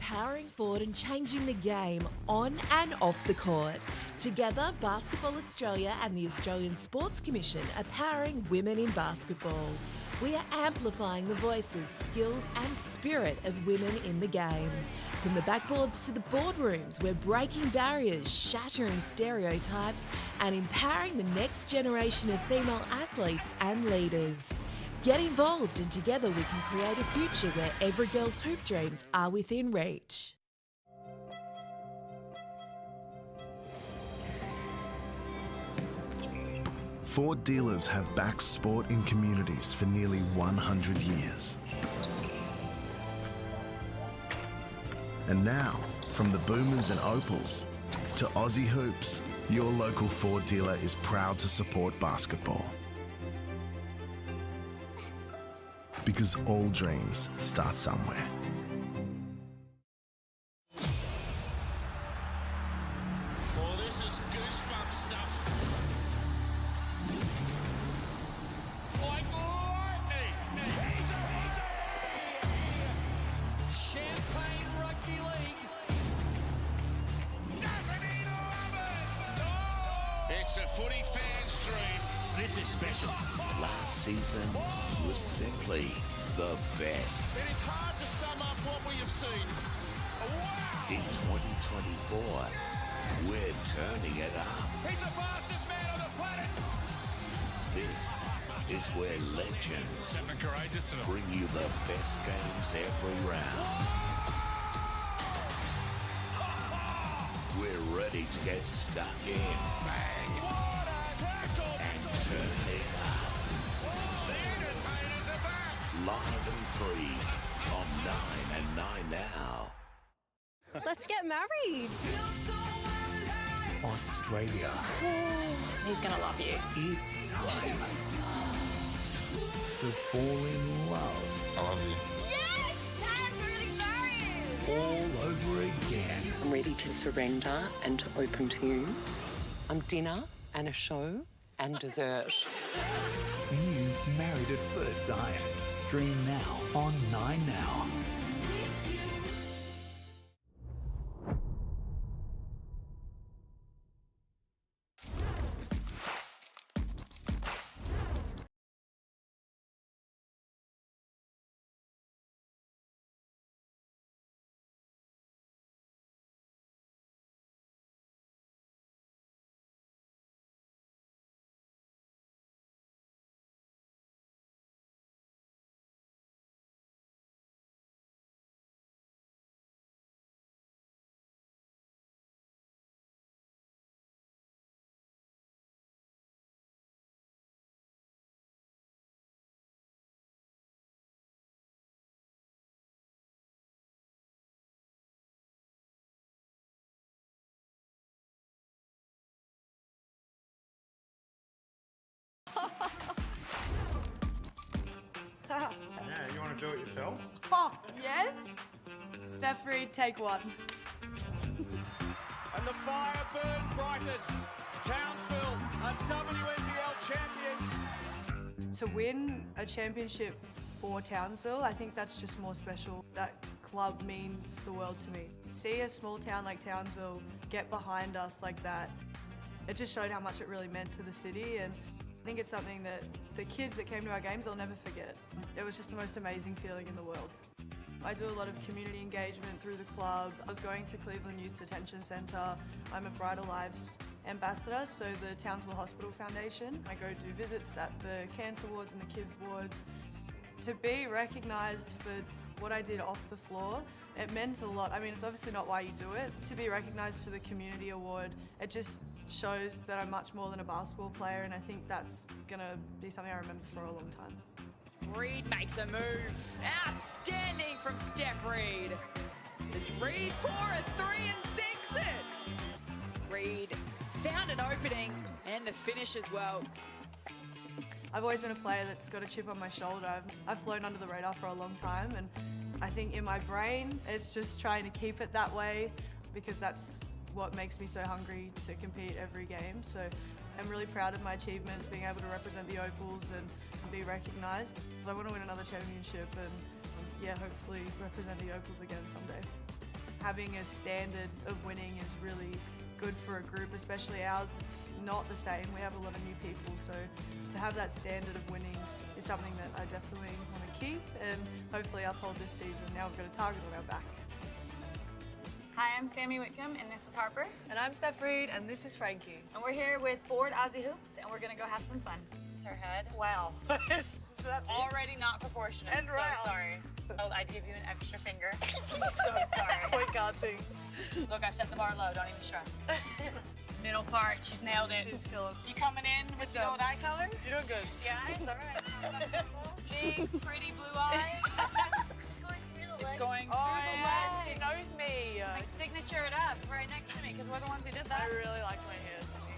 powering forward and changing the game on and off the court. Together, Basketball Australia and the Australian Sports Commission are powering women in basketball. We are amplifying the voices, skills and spirit of women in the game. From the backboards to the boardrooms, we're breaking barriers, shattering stereotypes and empowering the next generation of female athletes and leaders. Get involved and together we can create a future where every girl's hoop dreams are within reach. Ford dealers have backed sport in communities for nearly 100 years. And now, from the Boomers and Opals to Aussie Hoops, your local Ford dealer is proud to support basketball. Because all dreams start somewhere. Oh, this is goosebump stuff. Like lightning. Champagne Rugby League. Doesn't he love it? Oh! It's a footy fan's dream. This is special. Last season was simply the best. It is hard to sum up what we have seen. Wow! In 2024, we're turning it up. He's the fastest man on the planet. This is where legends bring you the best games every round. We're ready to get stuck in. Bang! What a tackle! And turn it up. The entertainers are back. Live and free on 9 and 9 now. Let's get married. Australia. He's gonna love you. It's time to fall in love. I love you. Yes! Dad, we're getting married! All over again. I'm ready to surrender and to open to you. I'm dinner and a show and dessert. New Married at First Sight. Stream now on 9 Now. Yeah, you want to do it yourself? Oh, yes? Steph Reed, take one. And the fire burned brightest. Townsville are WNBL champions. To win a championship for Townsville, I think that's just more special. That club means the world to me. See a small town like Townsville get behind us like that. It just showed how much it really meant to the city, and I think it's something that the kids that came to our games, they'll never forget. It was just the most amazing feeling in the world. I do a lot of community engagement through the club. I was going to Cleveland Youth Detention Centre. I'm a Brighter Lives ambassador, so the Townsville Hospital Foundation. I go do visits at the cancer wards and the kids wards. To be recognised for what I did off the floor, it meant a lot. I mean, it's obviously not why you do it. To be recognised for the community award, it just shows that I'm much more than a basketball player, and I think that's going to be something I remember for a long time. Reed makes a move. Outstanding from Steph Reed. Is Reed for a 3 and 6 it? Reed found an opening and the finish as well. I've always been a player that's got a chip on my shoulder. I've flown under the radar for a long time, and I think in my brain it's just trying to keep it that way because that's what makes me so hungry to compete every game. So I'm really proud of my achievements, being able to represent the Opals and be recognised. I want to win another championship and, yeah, hopefully represent the Opals again someday. having a standard of winning is really good for a group, especially ours. It's not the same. We have a lot of new people, so to have that standard of winning is something that I definitely want to keep and hopefully uphold this season. Now we've got a target on our back. Hi, I'm Sammy Whitcomb, and this is Harper. And I'm Steph Reed, and this is Frankie. And we're here with Ford Aussie Hoops, and we're gonna go have some fun. It's her head. Wow. Is that already not proportionate. And so round. sorry. Oh, I'd give you an extra finger. I'm so sorry. Oh my God, thanks. Look, I've set the bar low, don't even stress. Middle part, she's nailed it. She's killing. You coming in with the old eye color? You're doing good. Yeah, it's all right. Big, pretty blue eyes. It's going through the legs. It's going Oh, through the yeah, legs. she knows me. Like signature it up right next to me, because we're the ones who did that. I really like my hair, Sammy.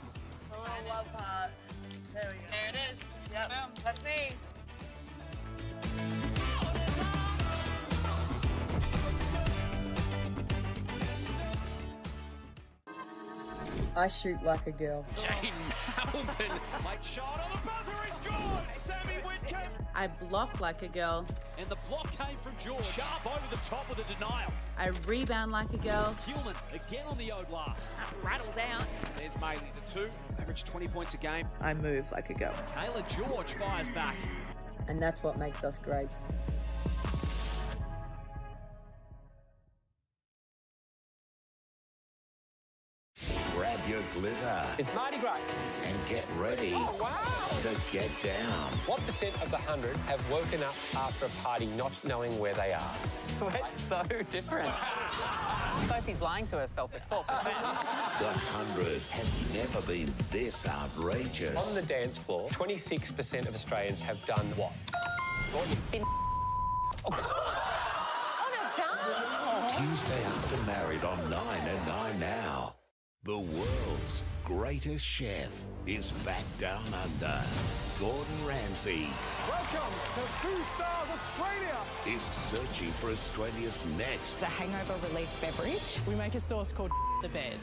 The little love part. There we go. There it is. Yep, Boom. that's me. I shoot like a girl. Jane Melbourne. Late shot on the buzzer is good. Sammy Whitcomb. I block like a girl. And the block came from George. Sharp over the top of the denial. I rebound like a girl. Gilman again on the O glass. That rattles out. There's Maley, the two. Average 20 points a game. I move like a girl. Kayla George fires back. And that's what makes us great. Grab your glitter It's Mardi Gras. and get ready to get down. What percent of the 100 have woken up after a party not knowing where they are? We're so different. Sophie's lying to herself at 4%. The 100 has never been this outrageous. On the dance floor, 26% of Australians have done what? Tuesday after Married on 9 and 9 now. The world's greatest chef is back down under. Gordon Ramsay Welcome to Food Stars Australia. is searching for Australia's next It's a hangover relief beverage. We make a sauce called the bed.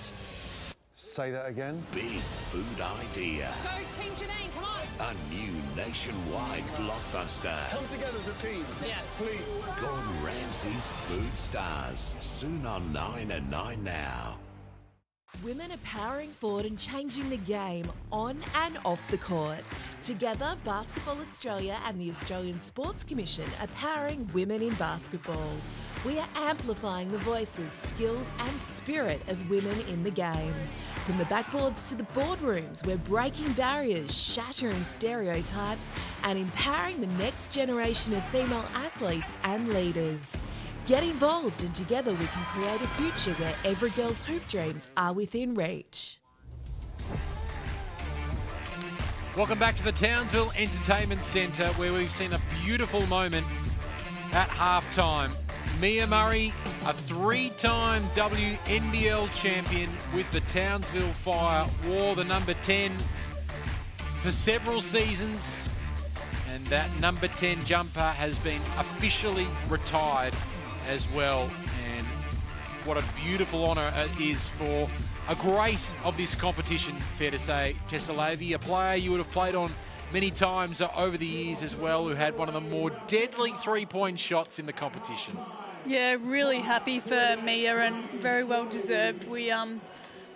Say that again. big food idea. Go Team Janine, come on. A new nationwide blockbuster. Come together as a team. Yes. Please. Gordon Ramsay's Food Stars. Soon on 9 and 9 now. Women are powering forward and changing the game on and off the court. Together, Basketball Australia and the Australian Sports Commission are powering women in basketball. We are amplifying the voices, skills and spirit of women in the game. From the backboards to the boardrooms, we're breaking barriers, shattering stereotypes and empowering the next generation of female athletes and leaders. Get involved and together we can create a future where every girl's hoop dreams are within reach. Welcome back to the Townsville Entertainment Centre, where we've seen a beautiful moment at halftime. Mia Murray, a three-time WNBL champion with the Townsville Fire, wore the number 10 for several seasons, and that number 10 jumper has been officially retired as well. And what a beautiful honour it is for a great of this competition, fair to say, Tessa Lavey, a player you would have played on many times over the years as well, who had one of the more deadly three-point shots in the competition. Yeah, really happy for Mia and very well deserved. We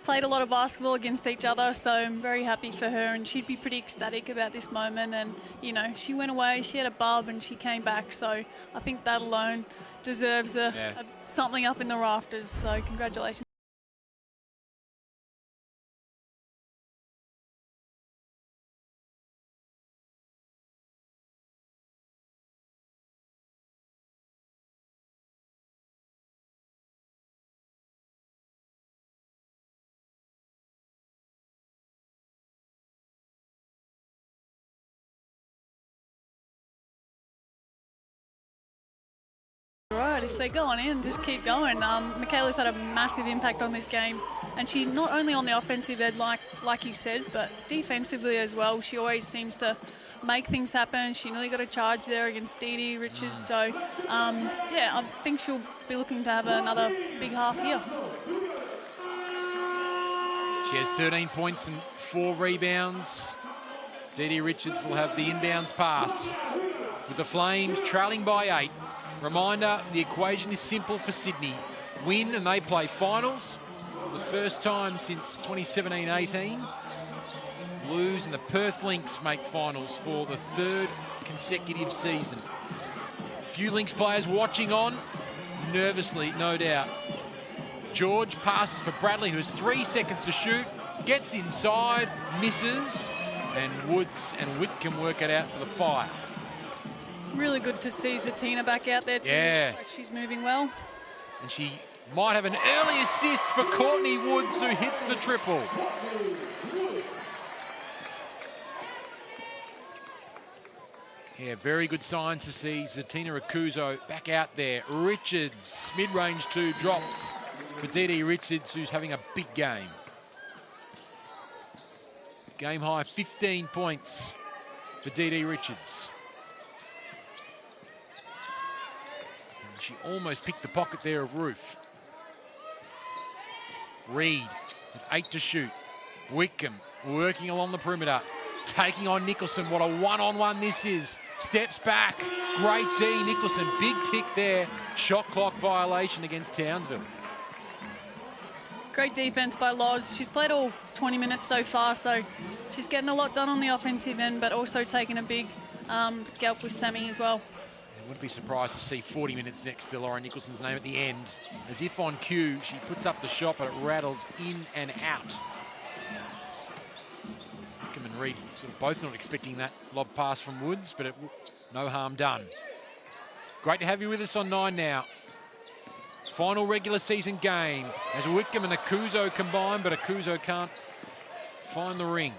played a lot of basketball against each other, so I'm very happy for her, and she'd be pretty ecstatic about this moment. And, you know, she went away, she had a bub and she came back, so I think that alone deserves something up in the rafters, so congratulations. Right, if they're going in, just keep going. Michaela's had a massive impact on this game, and she not only on the offensive end, like you said, but defensively as well. She always seems to make things happen. She nearly got a charge there against Dee Richards, so yeah, I think she'll be looking to have another big half here. She has 13 points and 4 rebounds. Dee Richards will have the inbounds pass, with the Flames trailing by 8. Reminder, the equation is simple for Sydney. win and they play finals. The first time since 2017-18. Blues and the Perth Lynx make finals for the third consecutive season. Few Lynx players watching on, nervously, no doubt. George passes for Bradley, who has 3 seconds to shoot, gets inside, misses, and Woods and Whitcomb work it out for the Fire. Really good to see Zatina back out there too. Yeah. Like she's moving well. And she might have an early assist for Courtney Woods, who hits the triple. Yeah, very good signs to see Zatina Akuzo back out there. Richards, mid-range 2, drops for Dee Richards, who's having a big game. Game high, 15 points for Dee Richards. And she almost picked the pocket there of Roof. Reed with 8 to shoot. Whitcomb working along the perimeter, taking on Nicholson. What a one-on-one this is. Steps back. Great D. Nicholson. Big tick there. Shot clock violation against Townsville. Great defense by Loz. She's played all 20 minutes so far, so she's getting a lot done on the offensive end, but also taking a big scalp with Sammy as well. I wouldn't be surprised to see 40 minutes next to Lauren Nicholson's name at the end. As if on cue, she puts up the shot, but it rattles in and out. Whitcomb and Reed sort of both not expecting that lob pass from Woods, but no harm done. Great to have you with us on 9 now. Final regular season game as Whitcomb and Akuzo combine, but Akuzo can't find the ring.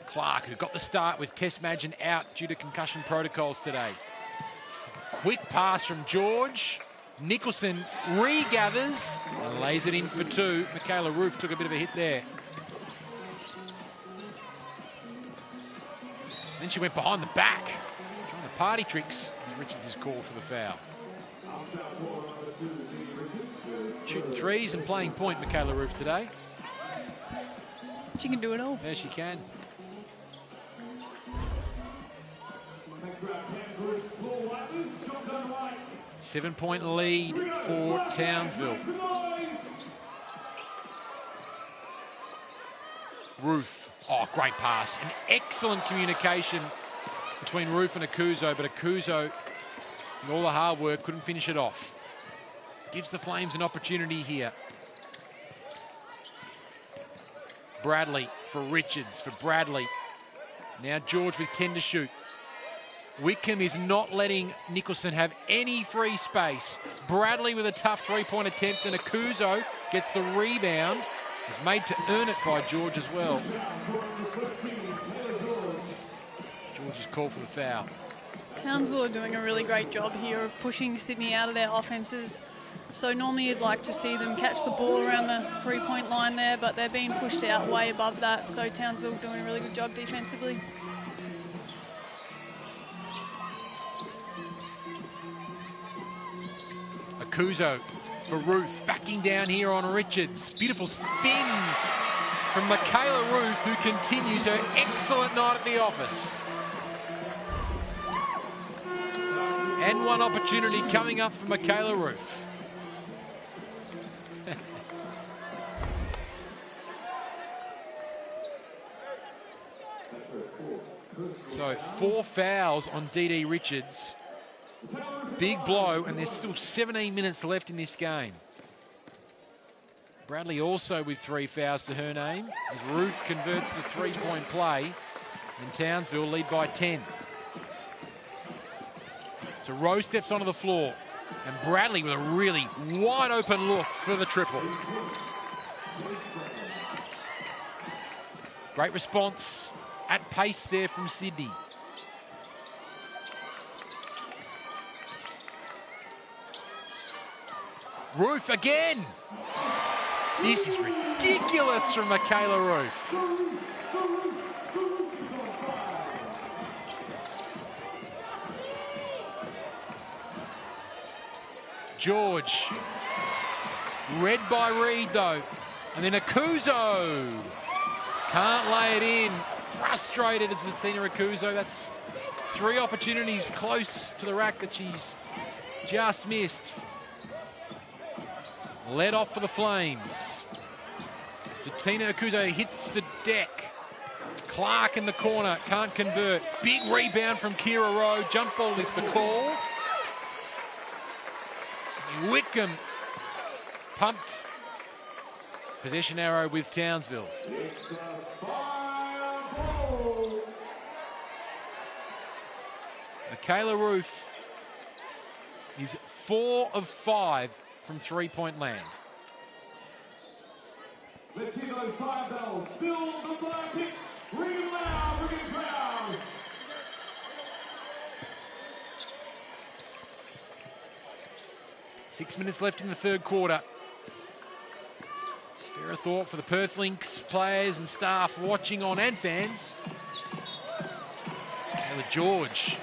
Clark, who got the start with Tess Madgen out due to concussion protocols today. Quick pass from George. Nicholson regathers and lays it in for 2. Michaela Roof took a bit of a hit there. Then she went behind the back, trying to party tricks. Richards is called for the foul. Shooting threes and playing point, Michaela Roof today. She can do it all. Yeah, she can. Seven-point lead for Townsville. Roof. Oh, great pass. An excellent communication between Roof and Akuzo, but Akuzo, in all the hard work, couldn't finish it off. Gives the Flames an opportunity here. Bradley for Richards, for Bradley. Now George with 10 to shoot. Whitcomb is not letting Nicholson have any free space. Bradley with a tough three-point attempt, and Akuzo gets the rebound. Is made to earn it by George as well. George is called for the foul. Townsville are doing a really great job here of pushing Sydney out of their offences. So normally you'd like to see them catch the ball around the three-point line there, but they're being pushed out way above that. So Townsville doing a really good job defensively. Akuzo for Roof, backing down here on Richards. Beautiful spin from Michaela Roof, who continues her excellent night at the office. And one opportunity coming up for Michaela Roof. So 4 fouls on Dee Richards. Big blow, and there's still 17 minutes left in this game. Bradley also with 3 fouls to her name as Ruth converts the three-point play, and Townsville lead by 10. So Rowe steps onto the floor, and Bradley with a really wide open look for the triple. Great response at pace there from Sydney. Roof again. This is ridiculous from Michaela Roof. George. Read by Reed though. And then Akuzo. Can't lay it in Frustrated as Tina Rakuzo. That's 3 opportunities close to the rack that she's just missed. Led off for the Flames. Tina Rakuzo hits the deck. Clark in the corner, can't convert. Big rebound from Kira Rowe. Jump ball is the call. Whitcomb pumped. Possession arrow with Townsville. Michaela Roof is 4 of 5 from three-point land. Let's hear those fire bells. Still the fire kick. Ring it loud, ring it proud. Six minutes left in the third quarter. Spare a thought for the Perth Lynx players and staff watching on and fans. It's Kayla George.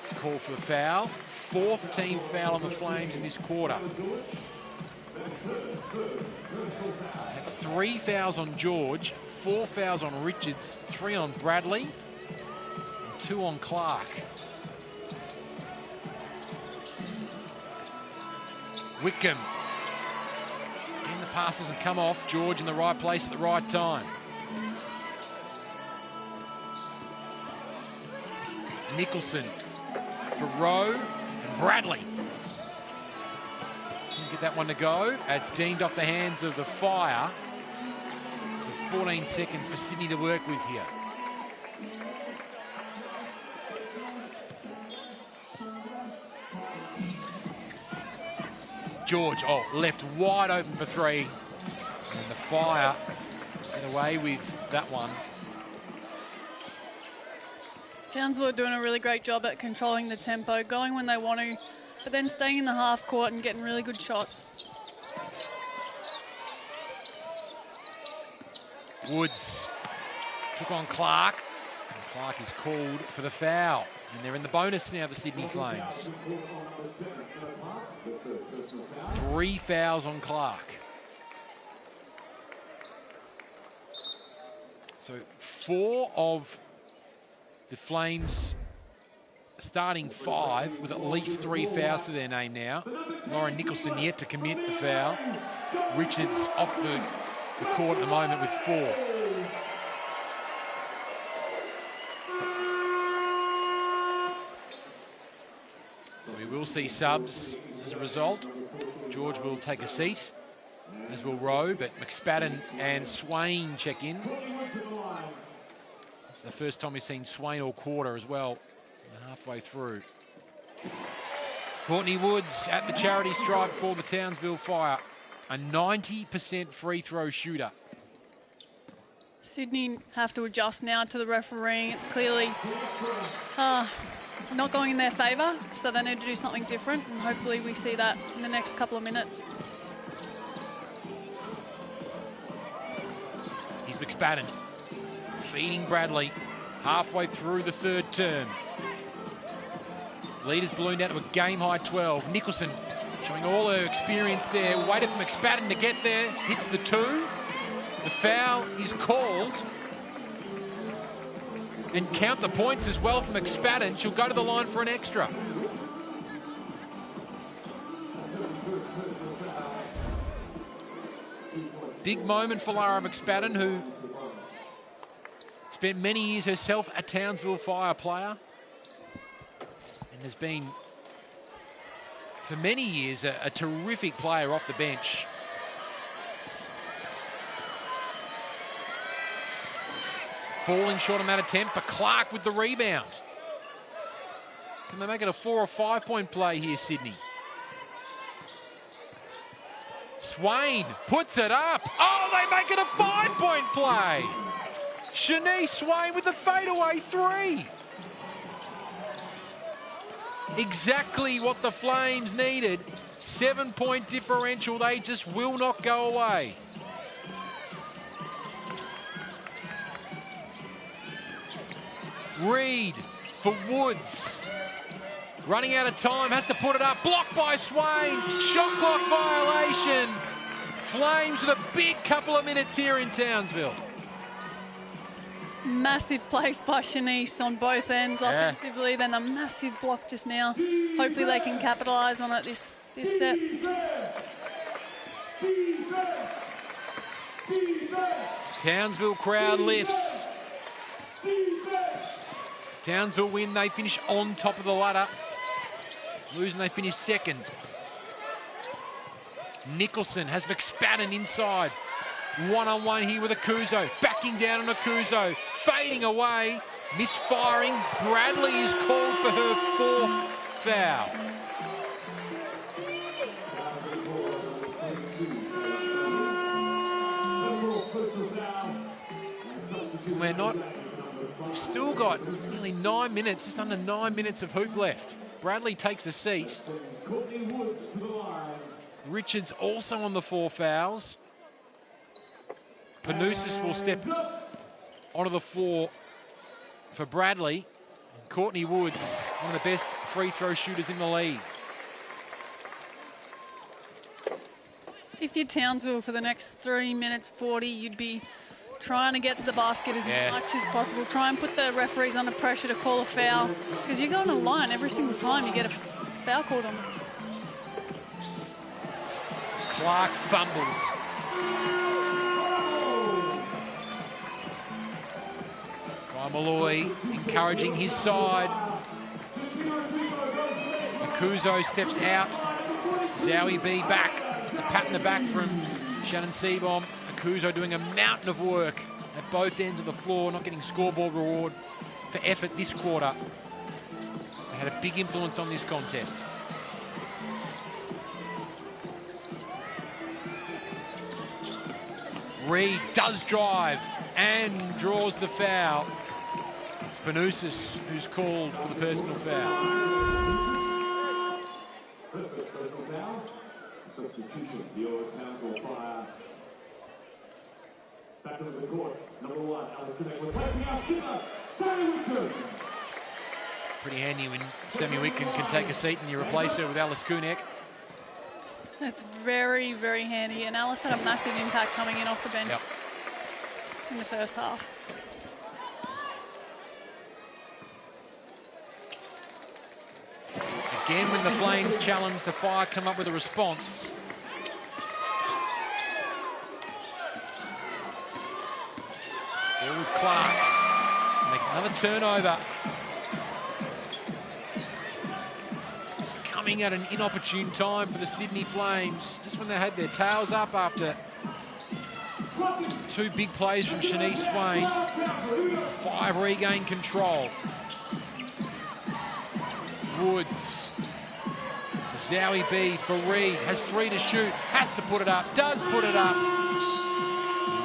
It's called for the foul. 4th team foul on the Flames in this quarter. That's 3 fouls on George, 4 fouls on Richards, 3 on Bradley, and 2 on Clark. Whitcomb. And the pass doesn't come off. George in the right place at the right time. Nicholson for Rowe and Bradley. Didn't get that one to go. It's deemed off the hands of the Fire. So 14 seconds for Sydney to work with here. George, left wide open for 3. And the Fire get away with that one. Townsville are doing a really great job at controlling the tempo, going when they want to, but then staying in the half court and getting really good shots. Woods took on Clark. And Clark is called for the foul. And they're in the bonus now, the Sydney Flames. 3 fouls on Clark. So 4 of the Flames starting 5 with at least 3 fouls to their name now. Lauren Nicholson yet to commit the foul. Richards off the court at the moment with 4. So we will see subs as a result. George will take a seat, as will Rowe, but McSpadden and Swain check in. It's the first time we've seen Swain all quarter as well, halfway through. Courtney Woods at the charity stripe for the Townsville Fire, a 90% free throw shooter. Sydney have to adjust now to the refereeing. It's clearly not going in their favour, so they need to do something different, and hopefully we see that in the next couple of minutes. Here's McSpadden feeding Bradley halfway through the third term. Leaders ballooned out to a game-high 12. Nicholson showing all her experience there. Waited for McSpadden to get there. Hits the 2. The foul is called. And count the points as well for McSpadden. She'll go to the line for an extra. Big moment for Lara McSpadden, who spent many years herself a Townsville Fire player and has been, for many years, a terrific player off the bench. Falling short on that attempt, but Clark with the rebound. Can they make it a 4 or 5 point play here, Sydney? Swain puts it up. Oh, they make it a 5 point play. Shanice Swain with the fadeaway 3. Exactly what the Flames needed. 7 point differential. They just will not go away. Reed for Woods. Running out of time, has to put it up. Blocked by Swain. Shot clock violation. Flames with a big couple of minutes here in Townsville. Massive place by Shanice on both ends offensively, then a massive block just now. Hopefully they can capitalise on it this set. Townsville crowd lifts. Townsville win, they finish on top of the ladder. Losing, they finish second. Nicholson has McSpadden inside. One-on-one here with Akuzo. Backing down on Akuzo. Fading away. Misfiring. Bradley is called for her 4th foul. We're not... We've still got nearly 9 minutes, just under 9 minutes of hoop left. Bradley takes a seat. Richards also on the 4 fouls. Panousis will step onto the floor for Bradley. Courtney Woods, one of the best free throw shooters in the league. If you're Townsville for the next 3 minutes 40, you'd be trying to get to the basket as much as possible. Try and put the referees under pressure to call a foul, because you're going on a line every single time you get a foul called on them. Clark fumbles. Malloy encouraging his side. Akuzo steps out. Zowie B back. It's a pat in the back from Shannon Seabom. Akuzo doing a mountain of work at both ends of the floor, not getting scoreboard reward for effort this quarter. They had a big influence on this contest. Reed does drive and draws the foul. It's Panousis who's called for the personal foul. Personal foul. Substitution, the Townsville Fire. Back into the court. Number 1, Alice Cygnett replacing our skipper, Sammy Whitcomb. Pretty handy when Sammy Whitcomb can take a seat and you replace her with Alice Kunek. That's very, very handy. And Alice had a massive impact coming in off the bench in the first half. Again, when the Flames challenge, the Fire come up with a response. Ball with Clark. Make another turnover. Just coming at an inopportune time for the Sydney Flames. Just when they had their tails up after 2 big plays from Shanice Swain. 5 regain control. Woods. Zowie B for Reed, has 3 to shoot, has to put it up, does put it up.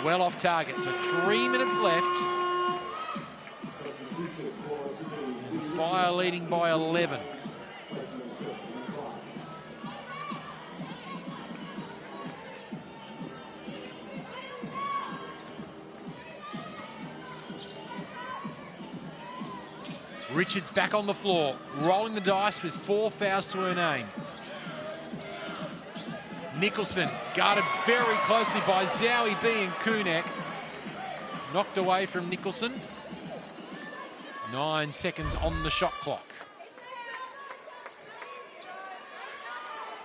Well off target, so 3 minutes left. Fire leading by 11. Richards back on the floor, rolling the dice with 4 fouls to her name. Nicholson guarded very closely by Zowie B and Kunek. Knocked away from Nicholson. 9 seconds on the shot clock.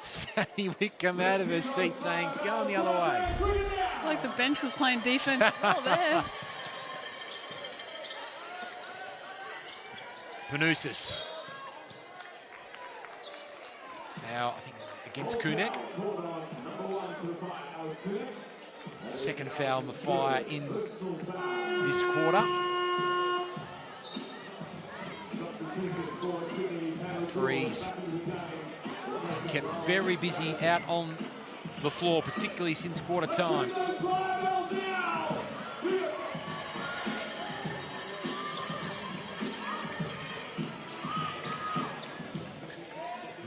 Sammy Whitcomb out of her seat saying it's going the other way. It's like the bench was playing defense as well there. Panousis. Foul, I think it's against Kunek. Second foul on the Fire in this quarter. Threes. Kept very busy out on the floor, particularly since quarter time.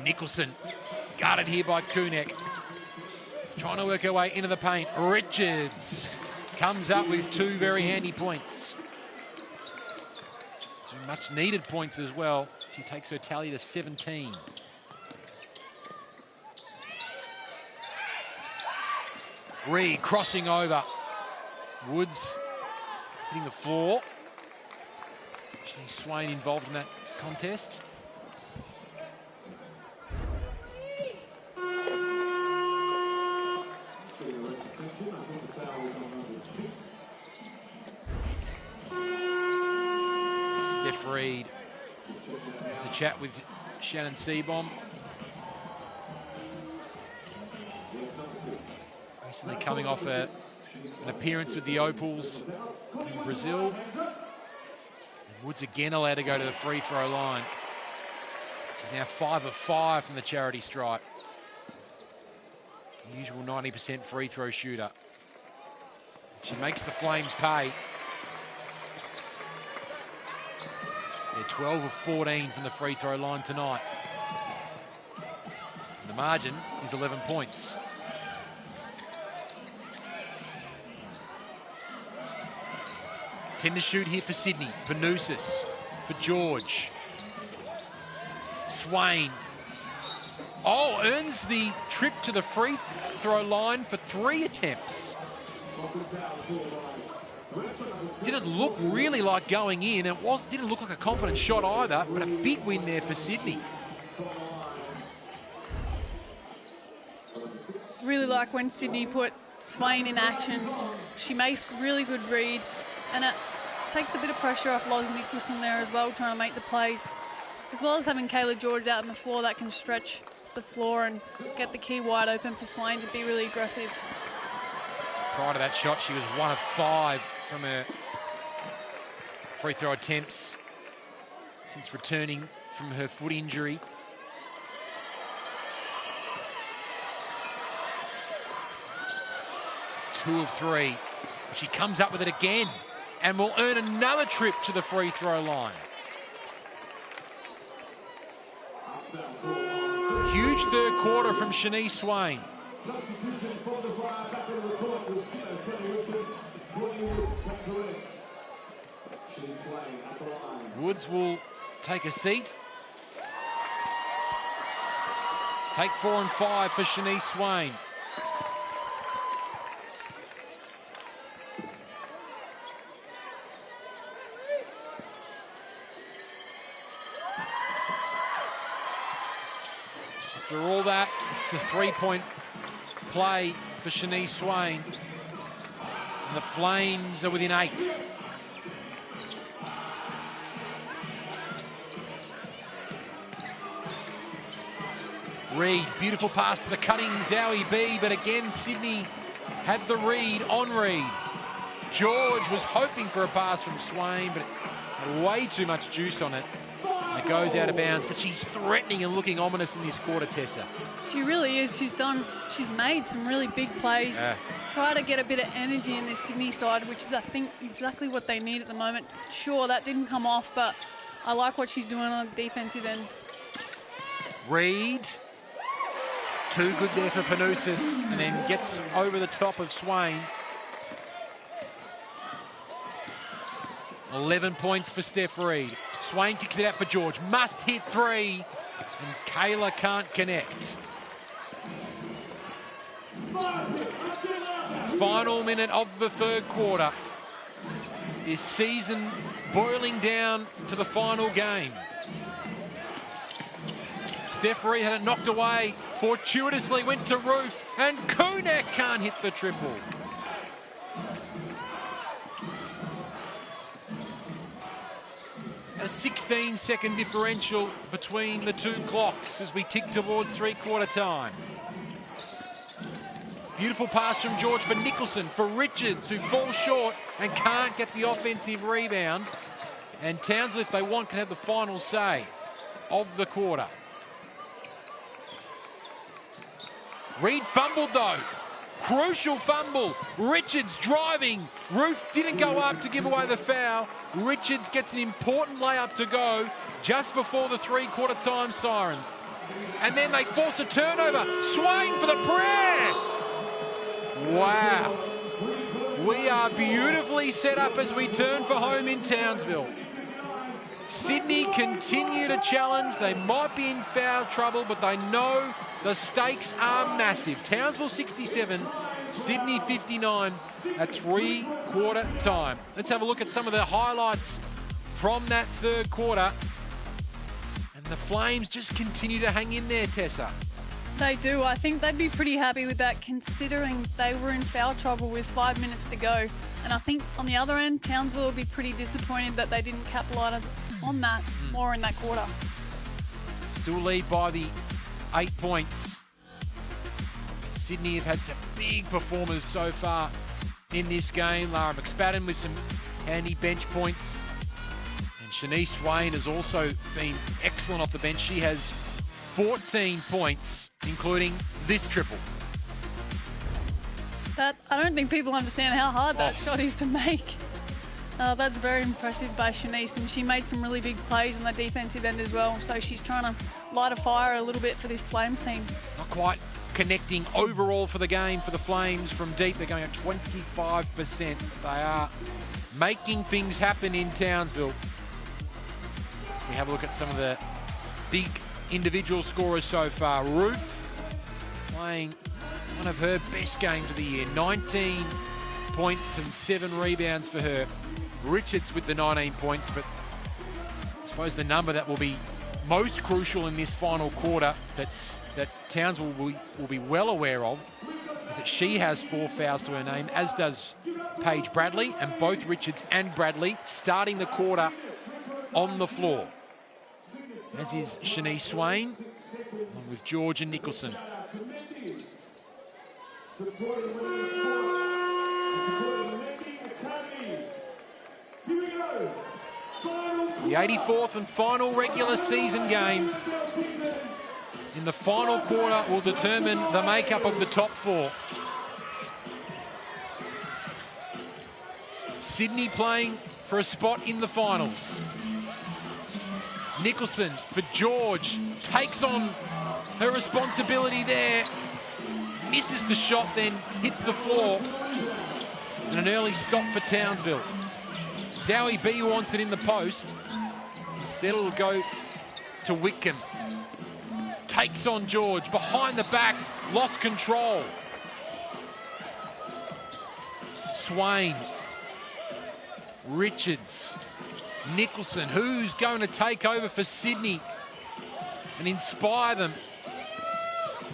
Nicholson, guarded here by Kunek. Trying to work her way into the paint. Richards comes up with 2 very handy points. 2 much needed points as well. She takes her tally to 17. Reed crossing over. Woods hitting the floor. Shanice Swain involved in that contest. Steph Reed has a chat with Shannon Seabom. Recently coming off an appearance with the Opals in Brazil. And Woods again allowed to go to the free throw line. She's now 5 of 5 from the charity stripe. The usual 90% free throw shooter. She makes the Flames pay. They're 12 of 14 from the free throw line tonight. And the margin is 11 points. Tend to shoot here for Sydney. Panousis for George. Swain. Oh, earns the trip to the free throw line for 3 attempts. Didn't look really like going in. It didn't look like a confident shot either, but a big win there for Sydney. Really like when Sydney put Swain in action. She makes really good reads, and it takes a bit of pressure off Loz Nicholson there as well, trying to make the plays. As well as having Kayla George out on the floor that can stretch the floor and get the key wide open for Swain to be really aggressive. Prior to that shot, she was 1 of 5 from her free throw attempts since returning from her foot injury. Two of 3. She comes up with it again and will earn another trip to the free throw line. Huge third quarter from Shanice Swain. Woods will take a seat. Take 4 and 5 for Shanice Swain. After all that, it's a 3-point play for Shanice Swain. And the Flames are within 8. Reed, beautiful pass to the cutting Zowie B, but again Sydney had the read on Reed. George was hoping for a pass from Swain, but had way too much juice on it. And it goes out of bounds, but she's threatening and looking ominous in this quarter, Tessa. She really is. She's made some really big plays. Try to get a bit of energy in this Sydney side, which is, I think, exactly what they need at the moment. Sure, that didn't come off, but I like what she's doing on the defensive end. Reed. Too good there for Panousis, and then gets over the top of Swain. 11 points for Steph Reed. Swain kicks it out for George. Must hit 3, and Kayla can't connect. Final minute of the third quarter. This season boiling down to the final game. Steph Reed had it knocked away. Fortuitously went to Roof, and Kunak can't hit the triple. A 16-second differential between the two clocks as we tick towards three-quarter time. Beautiful pass from George for Nicholson, for Richards, who falls short and can't get the offensive rebound. And Townsville, if they want, can have the final say of the quarter. Reed fumbled though. Crucial fumble. Richards driving. Roof didn't go up to give away the foul. Richards gets an important layup to go just before the three-quarter time siren. And then they force a turnover. Swain for the prayer. Wow. We are beautifully set up as we turn for home in Townsville. Sydney continue to challenge. They might be in foul trouble, but they know the stakes are massive. Townsville 67, Sydney 59 at three-quarter time. Let's have a look at some of the highlights from that third quarter. And the Flames just continue to hang in there, Tessa. They do. I think they'd be pretty happy with that, considering they were in foul trouble with 5 minutes to go. And I think on the other end, Townsville will be pretty disappointed that they didn't capitalise on that more in that quarter. Still lead by the 8 points. Sydney have had some big performers so far in this game. Lara McSpadden with some handy bench points. And Shanice Swain has also been excellent off the bench. She has 14 points, including this triple. That, I don't think people understand how hard that shot is to make. That's very impressive by Shanice, and she made some really big plays on the defensive end as well. So she's trying to light a fire a little bit for this Flames team. Not quite connecting overall for the game for the Flames from deep. They're going at 25%. They are making things happen in Townsville. So we have a look at some of the big individual scorers so far. Ruth playing one of her best games of the year. 19 points and 7 rebounds for her. Richards with the 19 points, but I suppose the number that will be most crucial in this final quarter that Townsville will be well aware of is that she has 4 fouls to her name, as does Paige Bradley, and both Richards and Bradley starting the quarter on the floor. As is Shanice Swain, along with George and Nicholson. The 84th and final regular season game in the final quarter will determine the makeup of the top 4. Sydney playing for a spot in the finals. Nicholson for George, takes on her responsibility there, misses the shot, then hits the floor. And an early stop for Townsville. Zoe B wants it in the post. Instead it'll go to Whitcomb. Takes on George, behind the back, lost control. Swain. Richards. Nicholson, who's going to take over for Sydney and inspire them?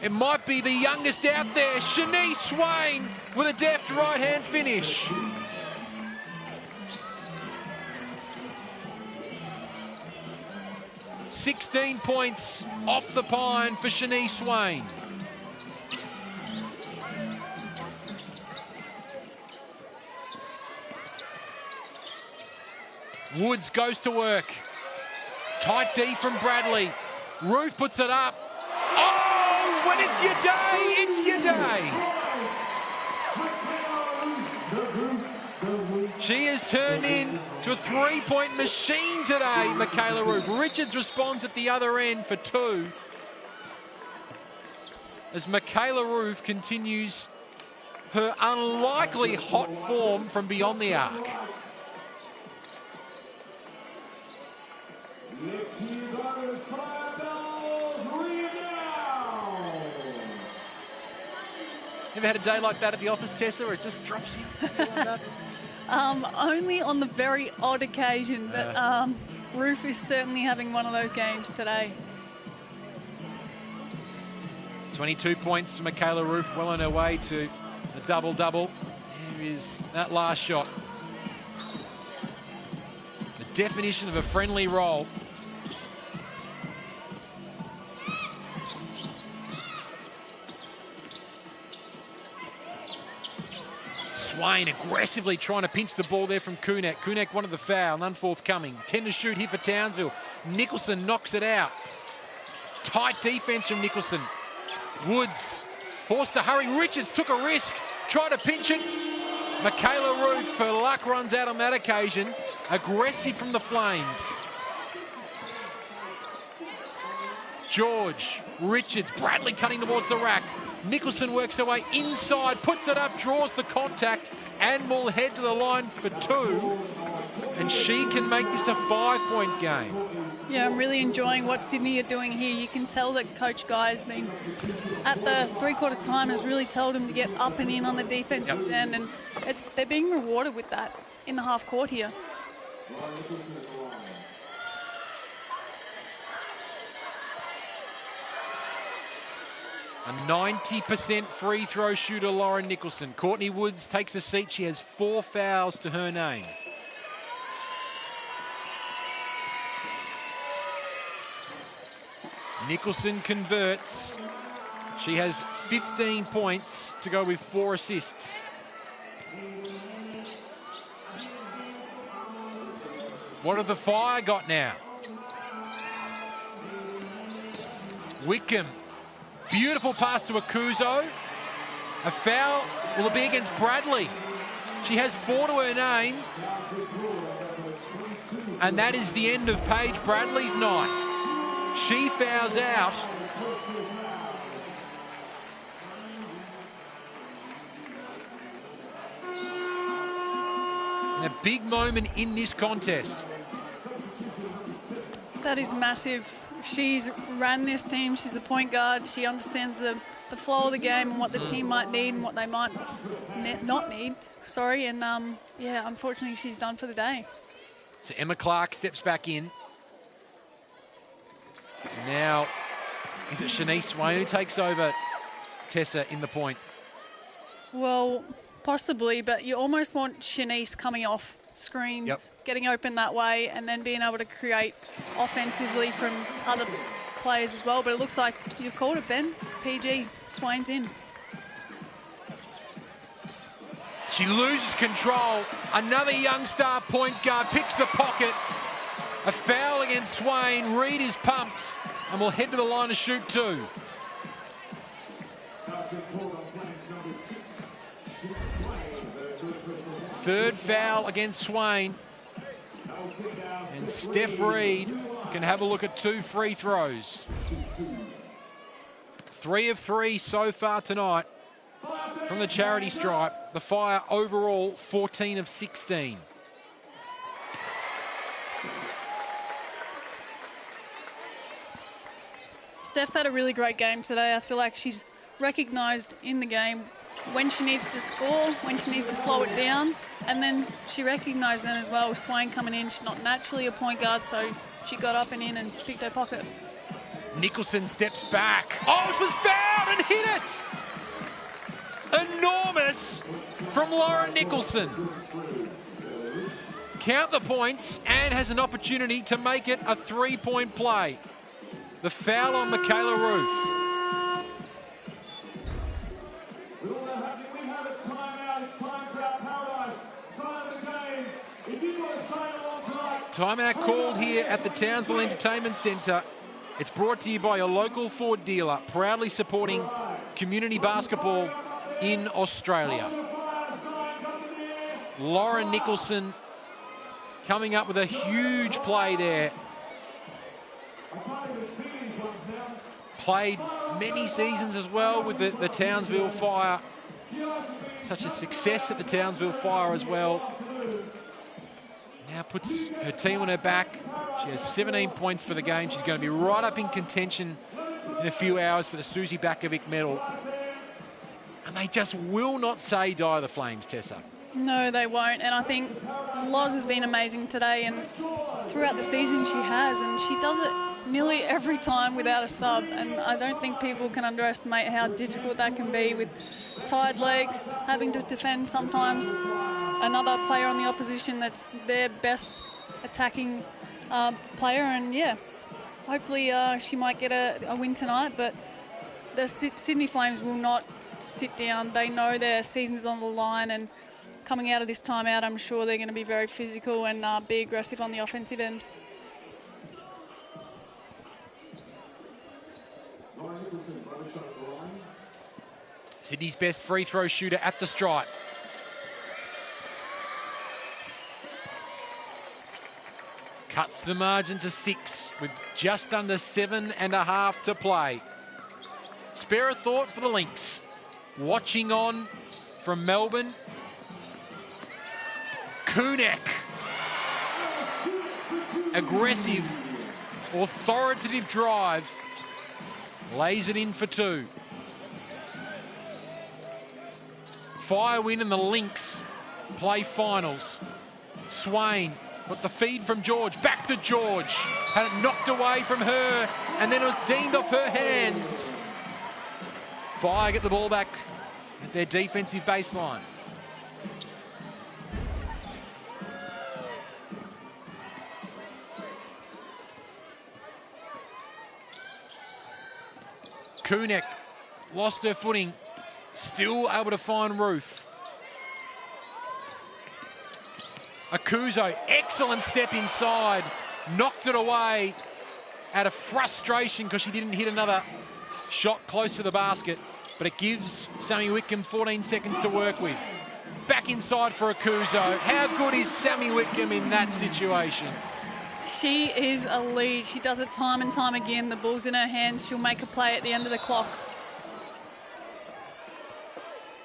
It might be the youngest out there, Shanice Swain, with a deft right-hand finish. $16 points off the pine for Shanice Swain. Woods goes to work. Tight D from Bradley. Ruth puts it up. Oh, when it's your day, it's your day. She has turned into a 3-point machine today, Michaela Ruth. Richards responds at the other end for 2. As Michaela Ruth continues her unlikely hot form from beyond the arc. Ever had a day like that at the office, Tessa, where it just drops you? Only on the very odd occasion, but Ruth is certainly having one of those games today. 22 points to Michaela Ruth, well on her way to a double-double. Here is that last shot. The definition of a friendly roll. Swain aggressively trying to pinch the ball there from Kunek. Kunek wanted the foul, none forthcoming. 10 to shoot here for Townsville. Nicholson knocks it out. Tight defense from Nicholson. Woods forced to hurry. Richards took a risk, tried to pinch it. Michaela Ruth, her luck runs out on that occasion. Aggressive from the Flames. George, Richards, Bradley cutting towards the rack. Nicholson works her way inside, puts it up, draws the contact, and will head to the line for 2. And she can make this a 5-point game. Yeah, I'm really enjoying what Sydney are doing here. You can tell that Coach Guy has been, at the three-quarter time, has really told him to get up and in on the defensive end, and they're being rewarded with that in the half court here. A 90% free throw shooter, Lauren Nicholson. Courtney Woods takes a seat. She has 4 fouls to her name. Nicholson converts. She has 15 points to go with 4 assists. What have the Fire got now? Wickham. Beautiful pass to Akuzo. A foul will it be against Bradley. She has 4 to her name. And that is the end of Paige Bradley's night. She fouls out. And a big moment in this contest. That is massive. She's ran this team. She's a point guard. She understands the flow of the game and what the team might need and what they might not need. Sorry, and yeah, unfortunately she's done for the day. So Emma Clark steps back in. Now, is it Shanice Swain who takes over Tessa in the point? Well, possibly, but you almost want Shanice coming off screens, getting open that way, and then being able to create offensively from other players as well. But it looks like you've called it, Ben. PG, Swain's in. She loses control. Another young star point guard picks the pocket. A foul against Swain. Reed is pumped and will head to the line to shoot 2. Third foul against Swain. And Steph Reed can have a look at 2 free throws. 3 of 3 so far tonight from the charity stripe. The Fire overall 14 of 16. Steph's had a really great game today. I feel like she's recognised in the game when she needs to score, when she needs to slow it down, and then she recognised then as well. Swain coming in, she's not naturally a point guard, so she got up and in and picked her pocket. Nicholson steps back. Oh, it was fouled and hit it! Enormous from Lauren Nicholson. Count the points and has an opportunity to make it a 3-point play. The foul on Michaela Roof. Timeout called here at the Townsville Entertainment Centre. It's brought to you by your local Ford dealer, proudly supporting community basketball in Australia. Lauren Nicholson coming up with a huge play there. Played many seasons as well with the Townsville Fire. Such a success at the Townsville Fire as well. Now puts her team on her back. She has 17 points for the game. She's going to be right up in contention in a few hours for the Susie Bakovic medal. And they just will not say die, the Flames, Tessa. No, they won't. And I think Loz has been amazing today, and throughout the season she has, and she does it nearly every time without a sub. And I don't think people can underestimate how difficult that can be with tired legs, having to defend sometimes another player on the opposition that's their best attacking player. And yeah, hopefully she might get a win tonight, but the Sydney Flames will not sit down. They know their season's on the line, and coming out of this timeout, I'm sure they're going to be very physical and be aggressive on the offensive end. Sydney's best free throw shooter at the stripe. Cuts the margin to 6 with just under 7.5 to play. Spare a thought for the Lynx. Watching on from Melbourne. Kunek. Aggressive, authoritative drive. Lays it in for 2. Fire win and the Lynx play finals. Swain got the feed from George. Back to George. Had it knocked away from her, and then it was deemed off her hands. Fire get the ball back at their defensive baseline. Cygnett lost her footing, still able to find Roof. Akuzo, excellent step inside, knocked it away out of frustration because she didn't hit another shot close to the basket, but it gives Sammy Whitcomb 14 seconds to work with. Back inside for Akuzo. How good is Sammy Whitcomb in that situation? She is a lead. She does it time and time again. The ball's in her hands. She'll make a play at the end of the clock.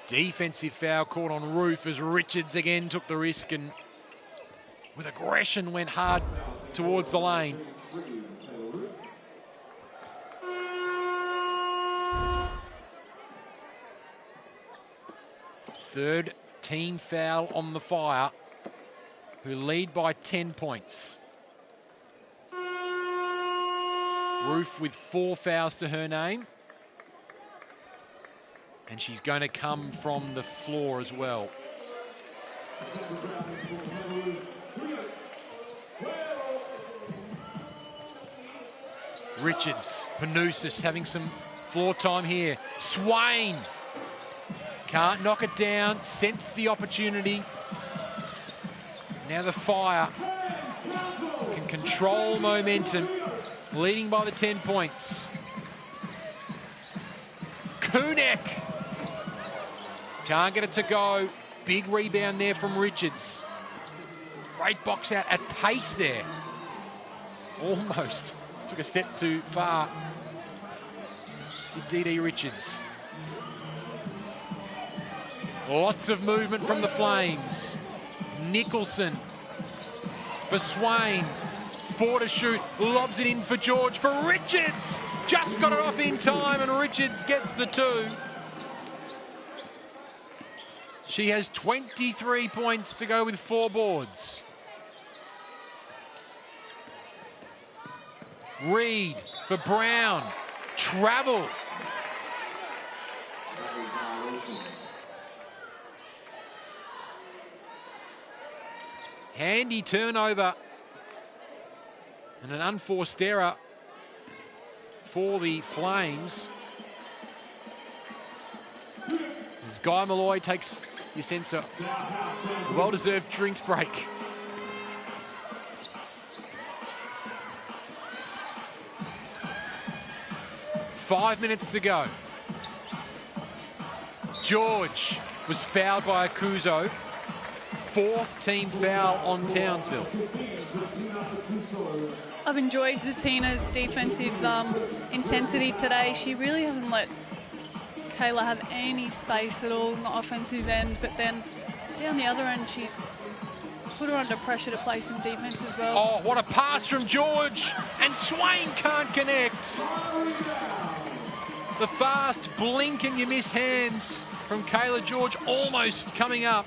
Defensive foul caught on Roof as Richards again took the risk and with aggression went hard towards the lane. Third team foul on the Fire, who lead by 10 points. Roof with 4 fouls to her name. And she's going to come from the floor as well. Richards, Panousis having some floor time here. Swain can't knock it down, sensed the opportunity. Now the Fire can control momentum, leading by the 10 points. Cygnett can't get it to go. Big rebound there from Richards. Great box out at pace there. Almost took a step too far. Did D.D. Richards. Lots of movement from the Flames. Nicholson for Swain. 4 to shoot. Lobs it in for George for Richards. Just got it off in time and Richards gets the 2. She has 23 points to go with 4 boards. Reed for Brown. Travel. Handy turnover. And an unforced error for the Flames. As Guy Malloy takes, you sense, a well-deserved drinks break. Five minutes to go. George was fouled by Akuzo. 4th team foul on Townsville. I've enjoyed Zatina's defensive intensity today. She really hasn't let Kayla have any space at all in the offensive end, but then down the other end, she's put her under pressure to play some defense as well. Oh, what a pass from George, and Swain can't connect. The fast blink and you miss hands from Kayla George, almost coming up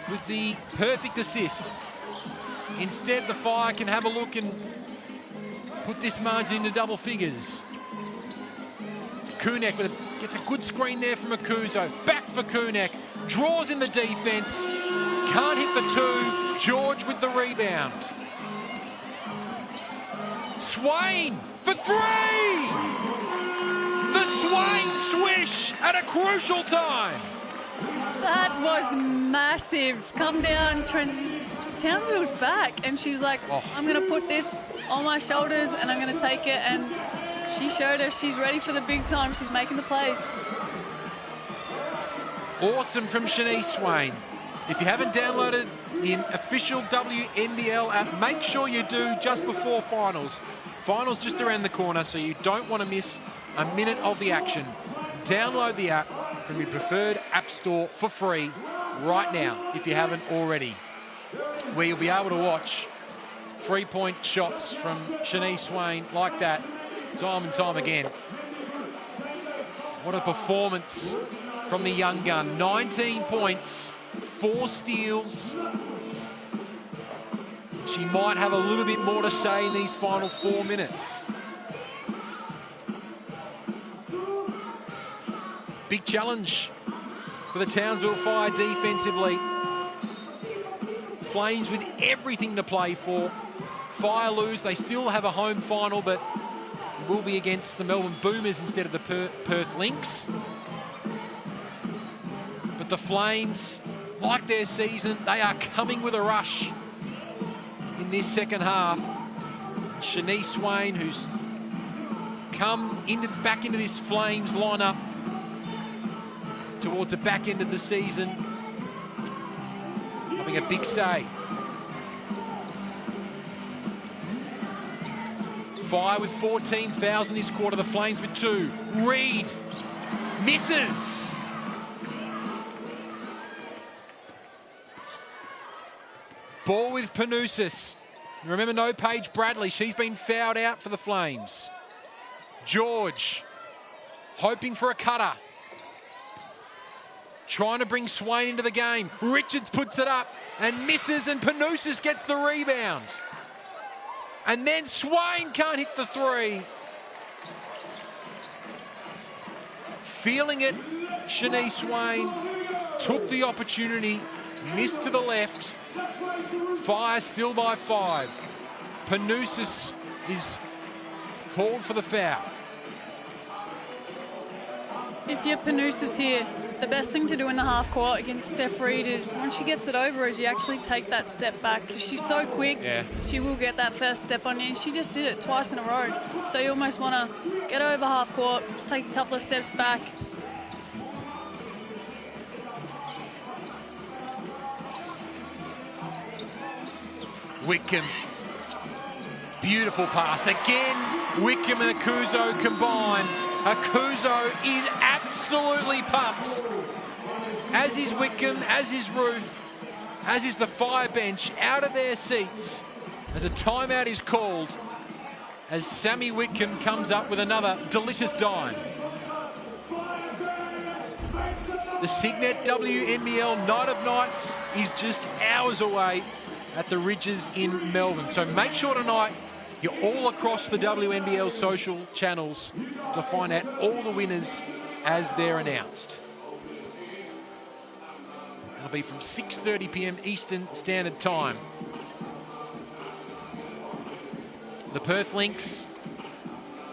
with the perfect assist. Instead, the Fire can have a look and put this margin into double figures. Cygnett gets a good screen there from Akuzo. Back for Cygnett. Draws in the defense. Can't hit the 2. George with the rebound. Swain for 3! The Swain swish at a crucial time. That was massive. Come down, Townsville's back, and she's like, I'm going to put this on my shoulders and I'm going to take it. And she showed us she's ready for the big time. She's making the plays. Awesome from Shanice Swain. If you haven't downloaded the official WNBL app, make sure you do just before finals. Finals just around the corner, so you don't want to miss a minute of the action. Download the app from your preferred app store for free right now if you haven't already, where you'll be able to watch 3-point shots from Shanice Swain like that time and time again. What a performance from the young gun. 19 points, 4 steals. She might have a little bit more to say in these final 4 minutes. big challenge for the Townsville Fire defensively. Flames with everything to play for. Fire lose, they still have a home final, but it will be against the Melbourne Boomers instead of the Perth Lynx. But the Flames, like their season, they are coming with a rush in this second half. Shanice Swain, who's come back into this Flames lineup towards the back end of the season, having a big say. Fire with 14 fouls in this quarter, the Flames with 2. Reed misses. Ball with Panousis. Remember, no Paige Bradley. She's been fouled out for the Flames. George hoping for a cutter. Trying to bring Swain into the game. Richards puts it up and misses, and Panousis gets the rebound. And then Swain can't hit the 3. Feeling it, Shanice Swain took the opportunity, missed to the left. Fire still by 5. Panousis is called for the foul. If you're Panousis here, the best thing to do in the half court against Steph Reed is once she gets it over is you actually take that step back. She's so quick, she will get that first step on you, and she just did it twice in a row. So you almost want to get over half court, take a couple of steps back. Wickham, beautiful pass. Again, Wickham and Akuzo combine. Akuzo is absolutely pumped. As is Wickham, as is Ruth, as is the Fire bench, out of their seats as a timeout is called, as Sammy Wickham comes up with another delicious dime. The Cygnett WNBL Night of Nights is just hours away at the Ridges in Melbourne. So make sure tonight you're all across the WNBL social channels to find out all the winners as they're announced. It'll be from 6:30 p.m. Eastern Standard Time. The Perth Lynx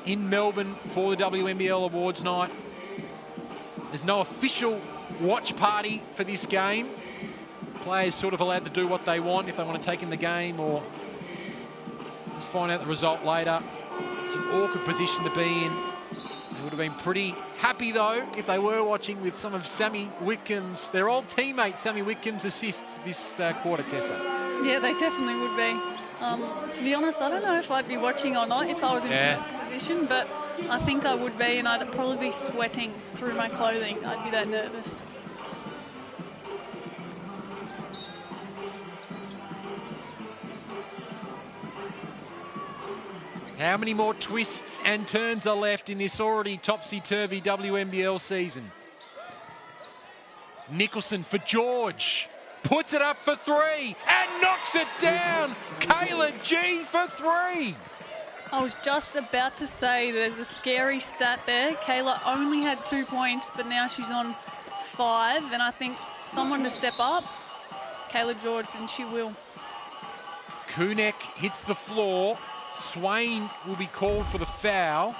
in Melbourne for the WNBL Awards night. There's no official watch party for this game. Players sort of allowed to do what they want if they want to take in the game or just find out the result later. It's an awkward position to be in. They would have been pretty happy, though, if they were watching with some of Sammy Whitcomb's, their old teammate Sammy Whitcomb's assists this quarter, Tessa. Yeah, they definitely would be. To be honest, I don't know if I'd be watching or not if I was in this position, but I think I would be, and I'd probably be sweating through my clothing. I'd be that nervous. How many more twists and turns are left in this already topsy-turvy WNBL season? Nicholson for George. Puts it up for 3 and knocks it down. Kayla G for 3. I was just about to say there's a scary stat there. Kayla only had 2 points, but now she's on 5. And I think someone to step up, Kayla George, and she will. Kunek hits the floor. Swain will be called for the foul.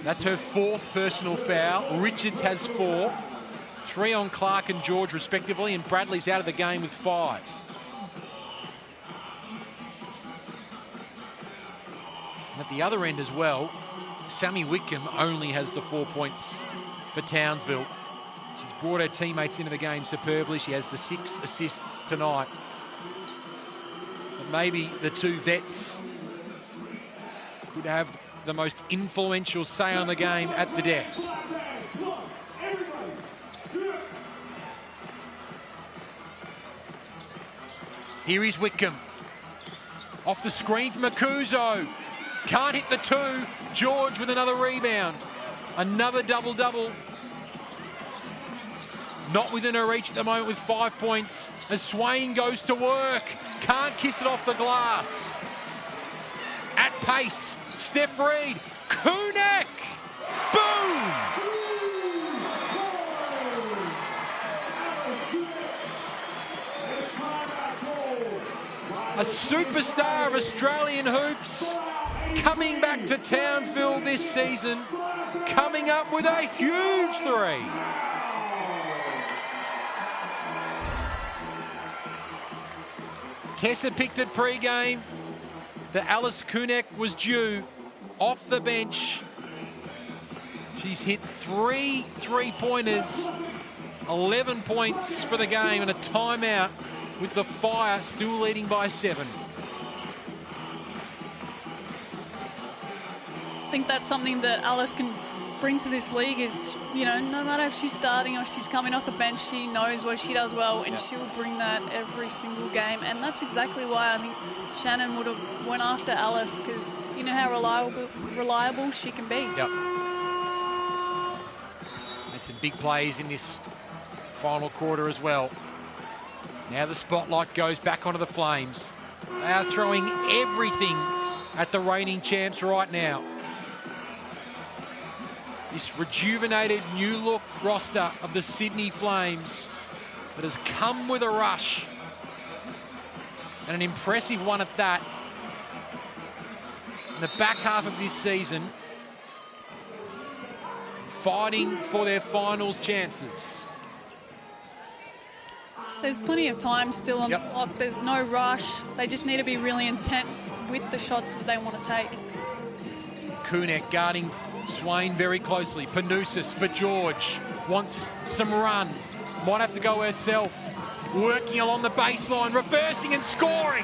That's her 4th personal foul. Richards has 4. 3 on Clark and George respectively, and Bradley's out of the game with 5. And at the other end as well, Sammy Wickham only has the 4 points for Townsville. She's brought her teammates into the game superbly. She has the 6 assists tonight. Maybe the 2 vets could have the most influential say on the game at the death. Here is Wickham. Off the screen from Akuzo. Can't hit the 2. George with another rebound. Another double-double. Not within her reach at the moment with 5 points as Swain goes to work. Can't kiss it off the glass. At pace, Steph Reed. Cygnett! Boom! A superstar of Australian hoops coming back to Townsville this season, coming up with a huge three. Tessa picked it pre-game that Alice Cygnett was due off the bench. She's hit 3 3-pointers, 11 points for the game, and a timeout with the Fire still leading by 7. I think that's something that Alice can bring to this league is, you know, no matter if she's starting or she's coming off the bench, she knows what she does well, and she'll bring that every single game. And that's exactly why I think Shannon would have went after Alice, because you know how reliable she can be. Yep. Made some big plays in this final quarter as well. Now the spotlight goes back onto the Flames. They are throwing everything at the reigning champs right now. This rejuvenated new look roster of the Sydney Flames that has come with a rush, and an impressive one at that. In the back half of this season, fighting for their finals chances. There's plenty of time still on the clock. There's no rush. They just need to be really intent with the shots that they want to take. Cygnett guarding Swain very closely. Panousis for George. Wants some run. Might have to go herself. Working along the baseline, reversing and scoring.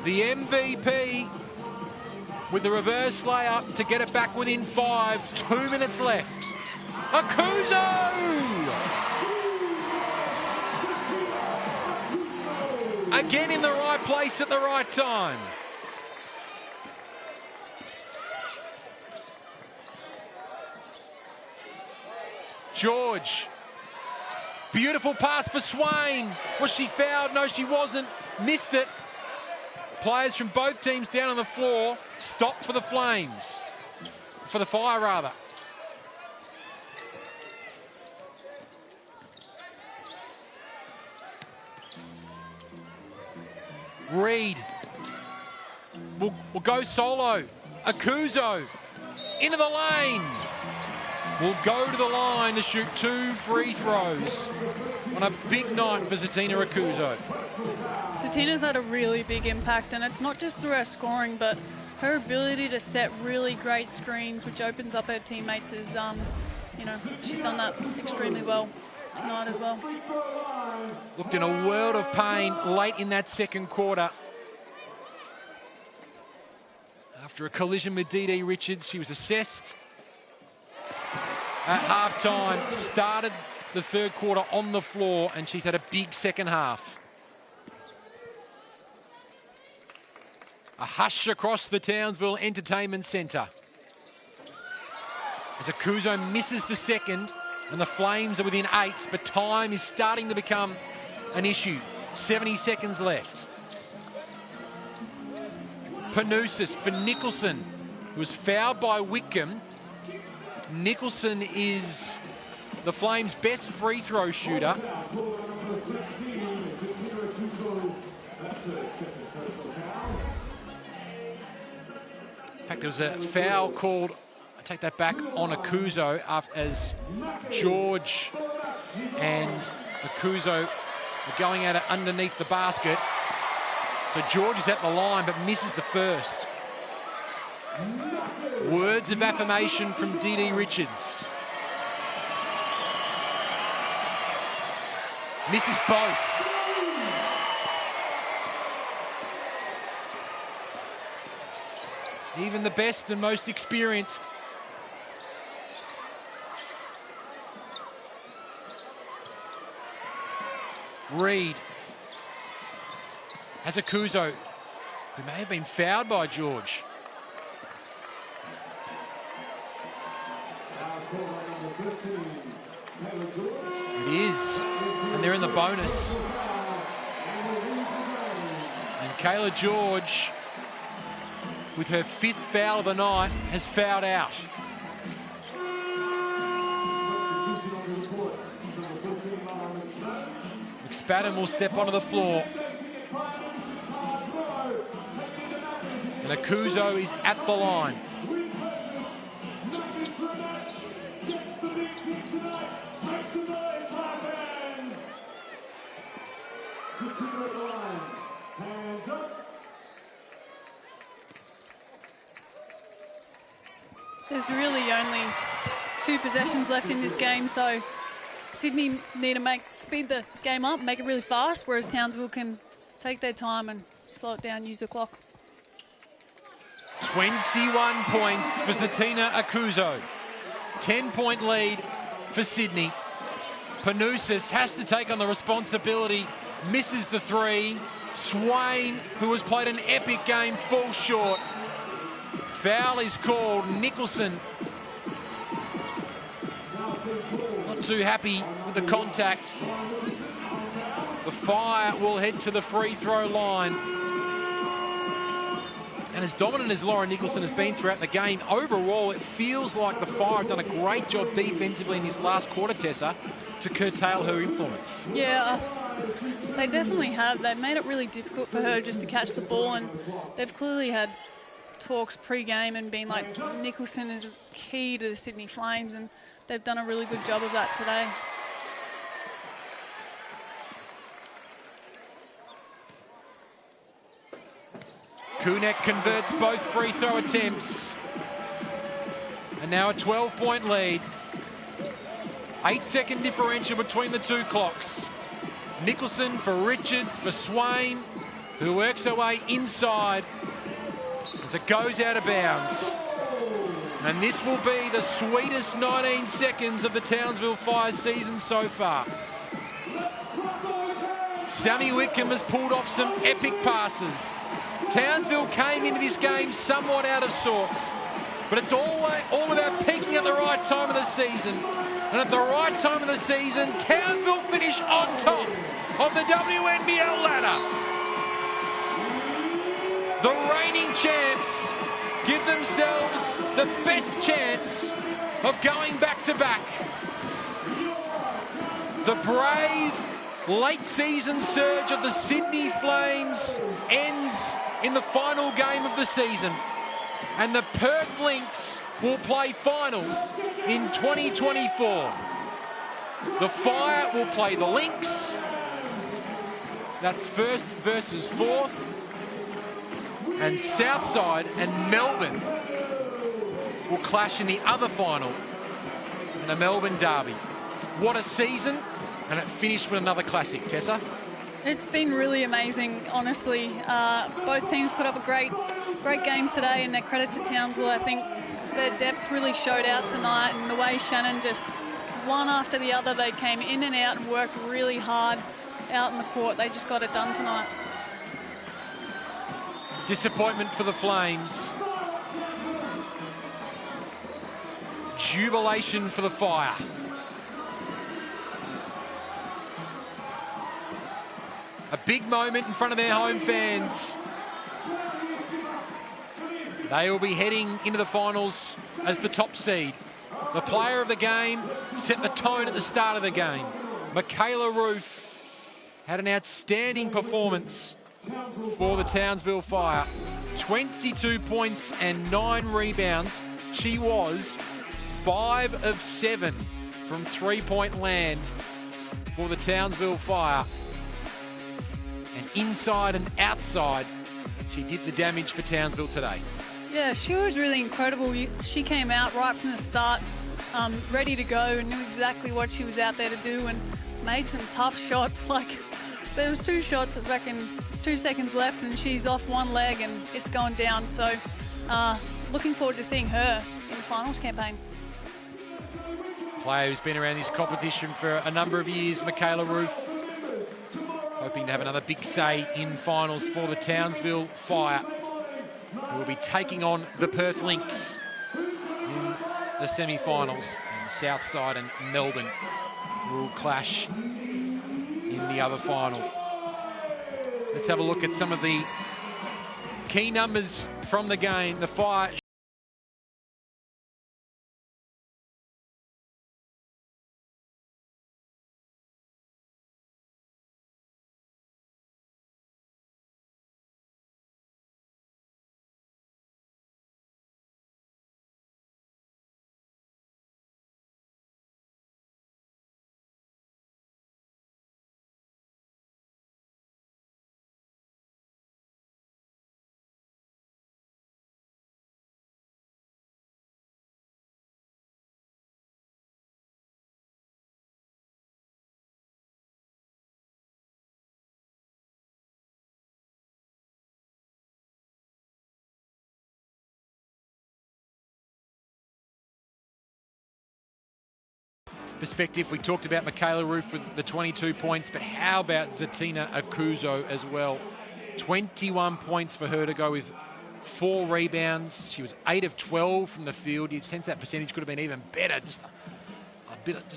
The MVP with the reverse layup to get it back within 5. 2 minutes left. Akuzo! Again in the right place at the right time. George. Beautiful pass for Swain. Was she fouled? No, she wasn't. Missed it. Players from both teams down on the floor. Stopped for the Flames. For the Fire, rather. Reed will go solo. Akuzo into the lane. Will go to the line to shoot 2 free throws on a big night for Zatina Akuzo. Zatina's had a really big impact, and it's not just through her scoring, but her ability to set really great screens, which opens up her teammates, is, you know, she's done that extremely well tonight as well. Looked in a world of pain late in that second quarter. After a collision with Dee Richards, she was assessed at halftime, started the third quarter on the floor, and she's had a big second half. A hush across the Townsville Entertainment Centre as Akuzo misses the second, and the Flames are within 8, but time is starting to become an issue. 70 seconds left. Panousis for Nicholson, who was fouled by Whitcomb. Nicholson is the Flames' best free throw shooter. In fact, there was a foul called, I take that back, on Akuzo as George and Akuzo are going at it underneath the basket. So George is at the line but misses the first. Words of affirmation from Dee Richards. Misses both. Even the best and most experienced. Reed has Akuzo, who may have been fouled by George. It is, and they're in the bonus. And Michaela George, with her 5th foul of the night, has fouled out. McSpadden will step onto the floor. And Akuzo is at the line. There's really only 2 possessions left in this game, so Sydney need to speed the game up, make it really fast, whereas Townsville can take their time and slow it down, use the clock. 21 points for Zatina Akuzo. 10-point lead for Sydney. Panousis has to take on the responsibility, misses the 3. Swain, who has played an epic game, falls short. Foul is called. Nicholson not too happy with the contact. The Fire will head to the free throw line. And as dominant as Lauren Nicholson has been throughout the game, overall it feels like the Fire have done a great job defensively in this last quarter, Tessa, to curtail her influence. Yeah, they definitely have. They've made it really difficult for her just to catch the ball, and they've clearly had talks pre-game and been like, Nicholson is key to the Sydney Flames, and they've done a really good job of that today. Kunek converts both free throw attempts. And now a 12-point lead. 8-second differential between the 2 clocks. Nicholson for Richards, for Swain, who works her way inside as it goes out of bounds. And this will be the sweetest 19 seconds of the Townsville Fire season so far. Sammy Wickham has pulled off some epic passes. Townsville came into this game somewhat out of sorts, but it's all about peaking at the right time of the season. And at the right time of the season, Townsville finish on top of the WNBL ladder. The reigning champs give themselves the best chance of going back-to-back. The brave late season surge of the Sydney Flames ends in the final game of the season, and the Perth Lynx will play finals in 2024. The Fire will play the Lynx. That's 1st versus 4th. And Southside and Melbourne will clash in the other final, in the Melbourne Derby. What a season, and it finished with another classic. Tessa? It's been really amazing, honestly. Both teams put up a great game today, and their credit to Townsville. I think their depth really showed out tonight, and the way Shannon just, one after the other, they came in and out and worked really hard out in the court. They just got it done tonight. Disappointment for the Flames. Jubilation for the Fire. A big moment in front of their home fans. They will be heading into the finals as the top seed. The player of the game set the tone at the start of the game. Michaela Roof had an outstanding performance for the Townsville Fire. 22 points and 9 rebounds. She was 5 of 7 from three-point land for the Townsville Fire. And inside and outside, she did the damage for Townsville today. Yeah, she was really incredible. She came out right from the start, ready to go, and knew exactly what she was out there to do, and made some tough shots. Like, there was 2 shots at back in 2 seconds left, and she's off one leg and it's going down. So looking forward to seeing her in the finals campaign. Player who's been around this competition for a number of years, Michaela Roof, hoping to have another big say in finals for the Townsville Fire, who will be taking on the Perth Lynx in the semi-finals. And Southside and Melbourne will clash in the other final. Let's have a look at some of the Key numbers from the game. The Fire perspective, we talked about Michaela Roof with the 22 points, but how about Zatina Akuzo as well? 21 points for her to go with 4 rebounds. She was 8 of 12 from the field. You sense that percentage could have been even better. Just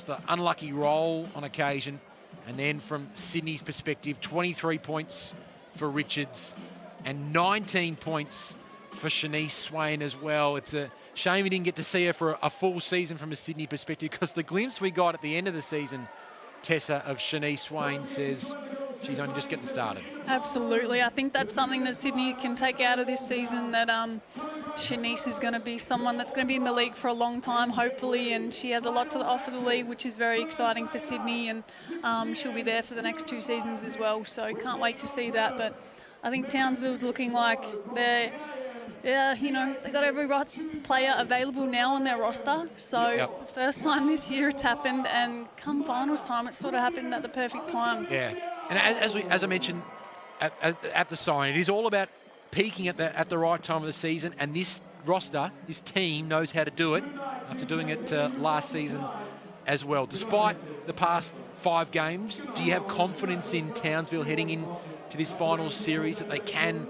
an unlucky roll on occasion. And then from Sydney's perspective, 23 points for Richards and 19 points for Shanice Swain as well. It's a shame we didn't get to see her for a full season from a Sydney perspective, because the glimpse we got at the end of the season, Tessa, of Shanice Swain says she's only just getting started. Absolutely. I think that's something that Sydney can take out of this season, that Shanice is going to be someone that's going to be in the league for a long time, hopefully, and she has a lot to offer the league, which is very exciting for Sydney, and she'll be there for the next 2 seasons as well, so can't wait to see that. But I think Townsville's looking like they're... Yeah, you know, they got every player available now on their roster. So It's the first time this year it's happened, and come finals time, it sort of happened at the perfect time. Yeah, and as I mentioned at the sign, it is all about peaking at the right time of the season, and this roster, this team knows how to do it after doing it last season as well. Despite the past 5 games, do you have confidence in Townsville heading into this finals series that they can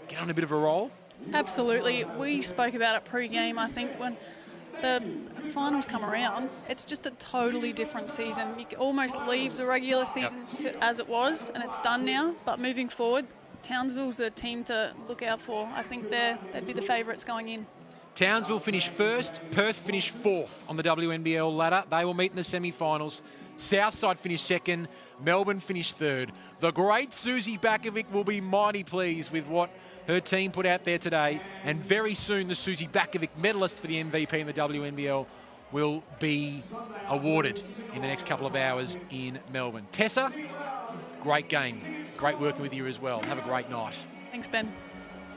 get on a bit of a roll? Absolutely. We spoke about it pre-game. I think when the finals come around, it's just a totally different season. You can almost leave the regular season as it was, and it's done now. But moving forward, Townsville's a team to look out for. I think they'd be the favourites going in. Townsville finished first, Perth finished 4th on the WNBL ladder. They will meet in the semi-finals. Southside finished 2nd, Melbourne finished 3rd. The great Susie Bakovic will be mighty pleased with what her team put out there today, and very soon the Susie Bakovic medalist for the MVP in the WNBL will be awarded in the next couple of hours in Melbourne. Tessa, great game. Great working with you as well. Have a great night. Thanks, Ben.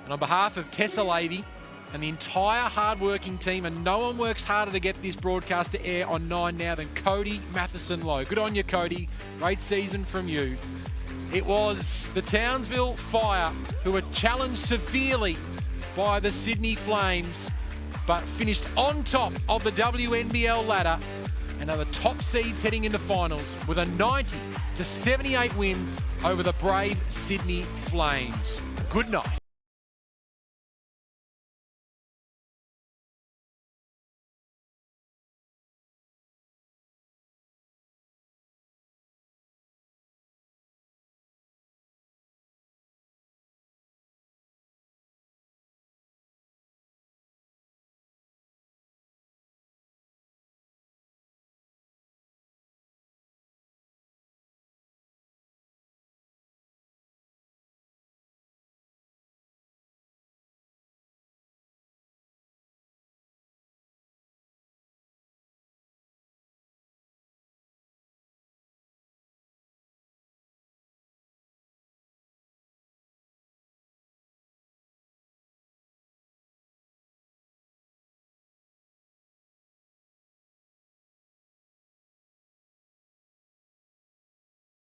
And on behalf of Tessa Lavey and the entire hard-working team, and no one works harder to get this broadcast to air on 9 Now than Cody Matheson-Lowe. Good on you, Cody. Great season from you. It was the Townsville Fire who were challenged severely by the Sydney Flames, but finished on top of the WNBL ladder and are the top seeds heading into finals with a 90-78 win over the brave Sydney Flames. Good night.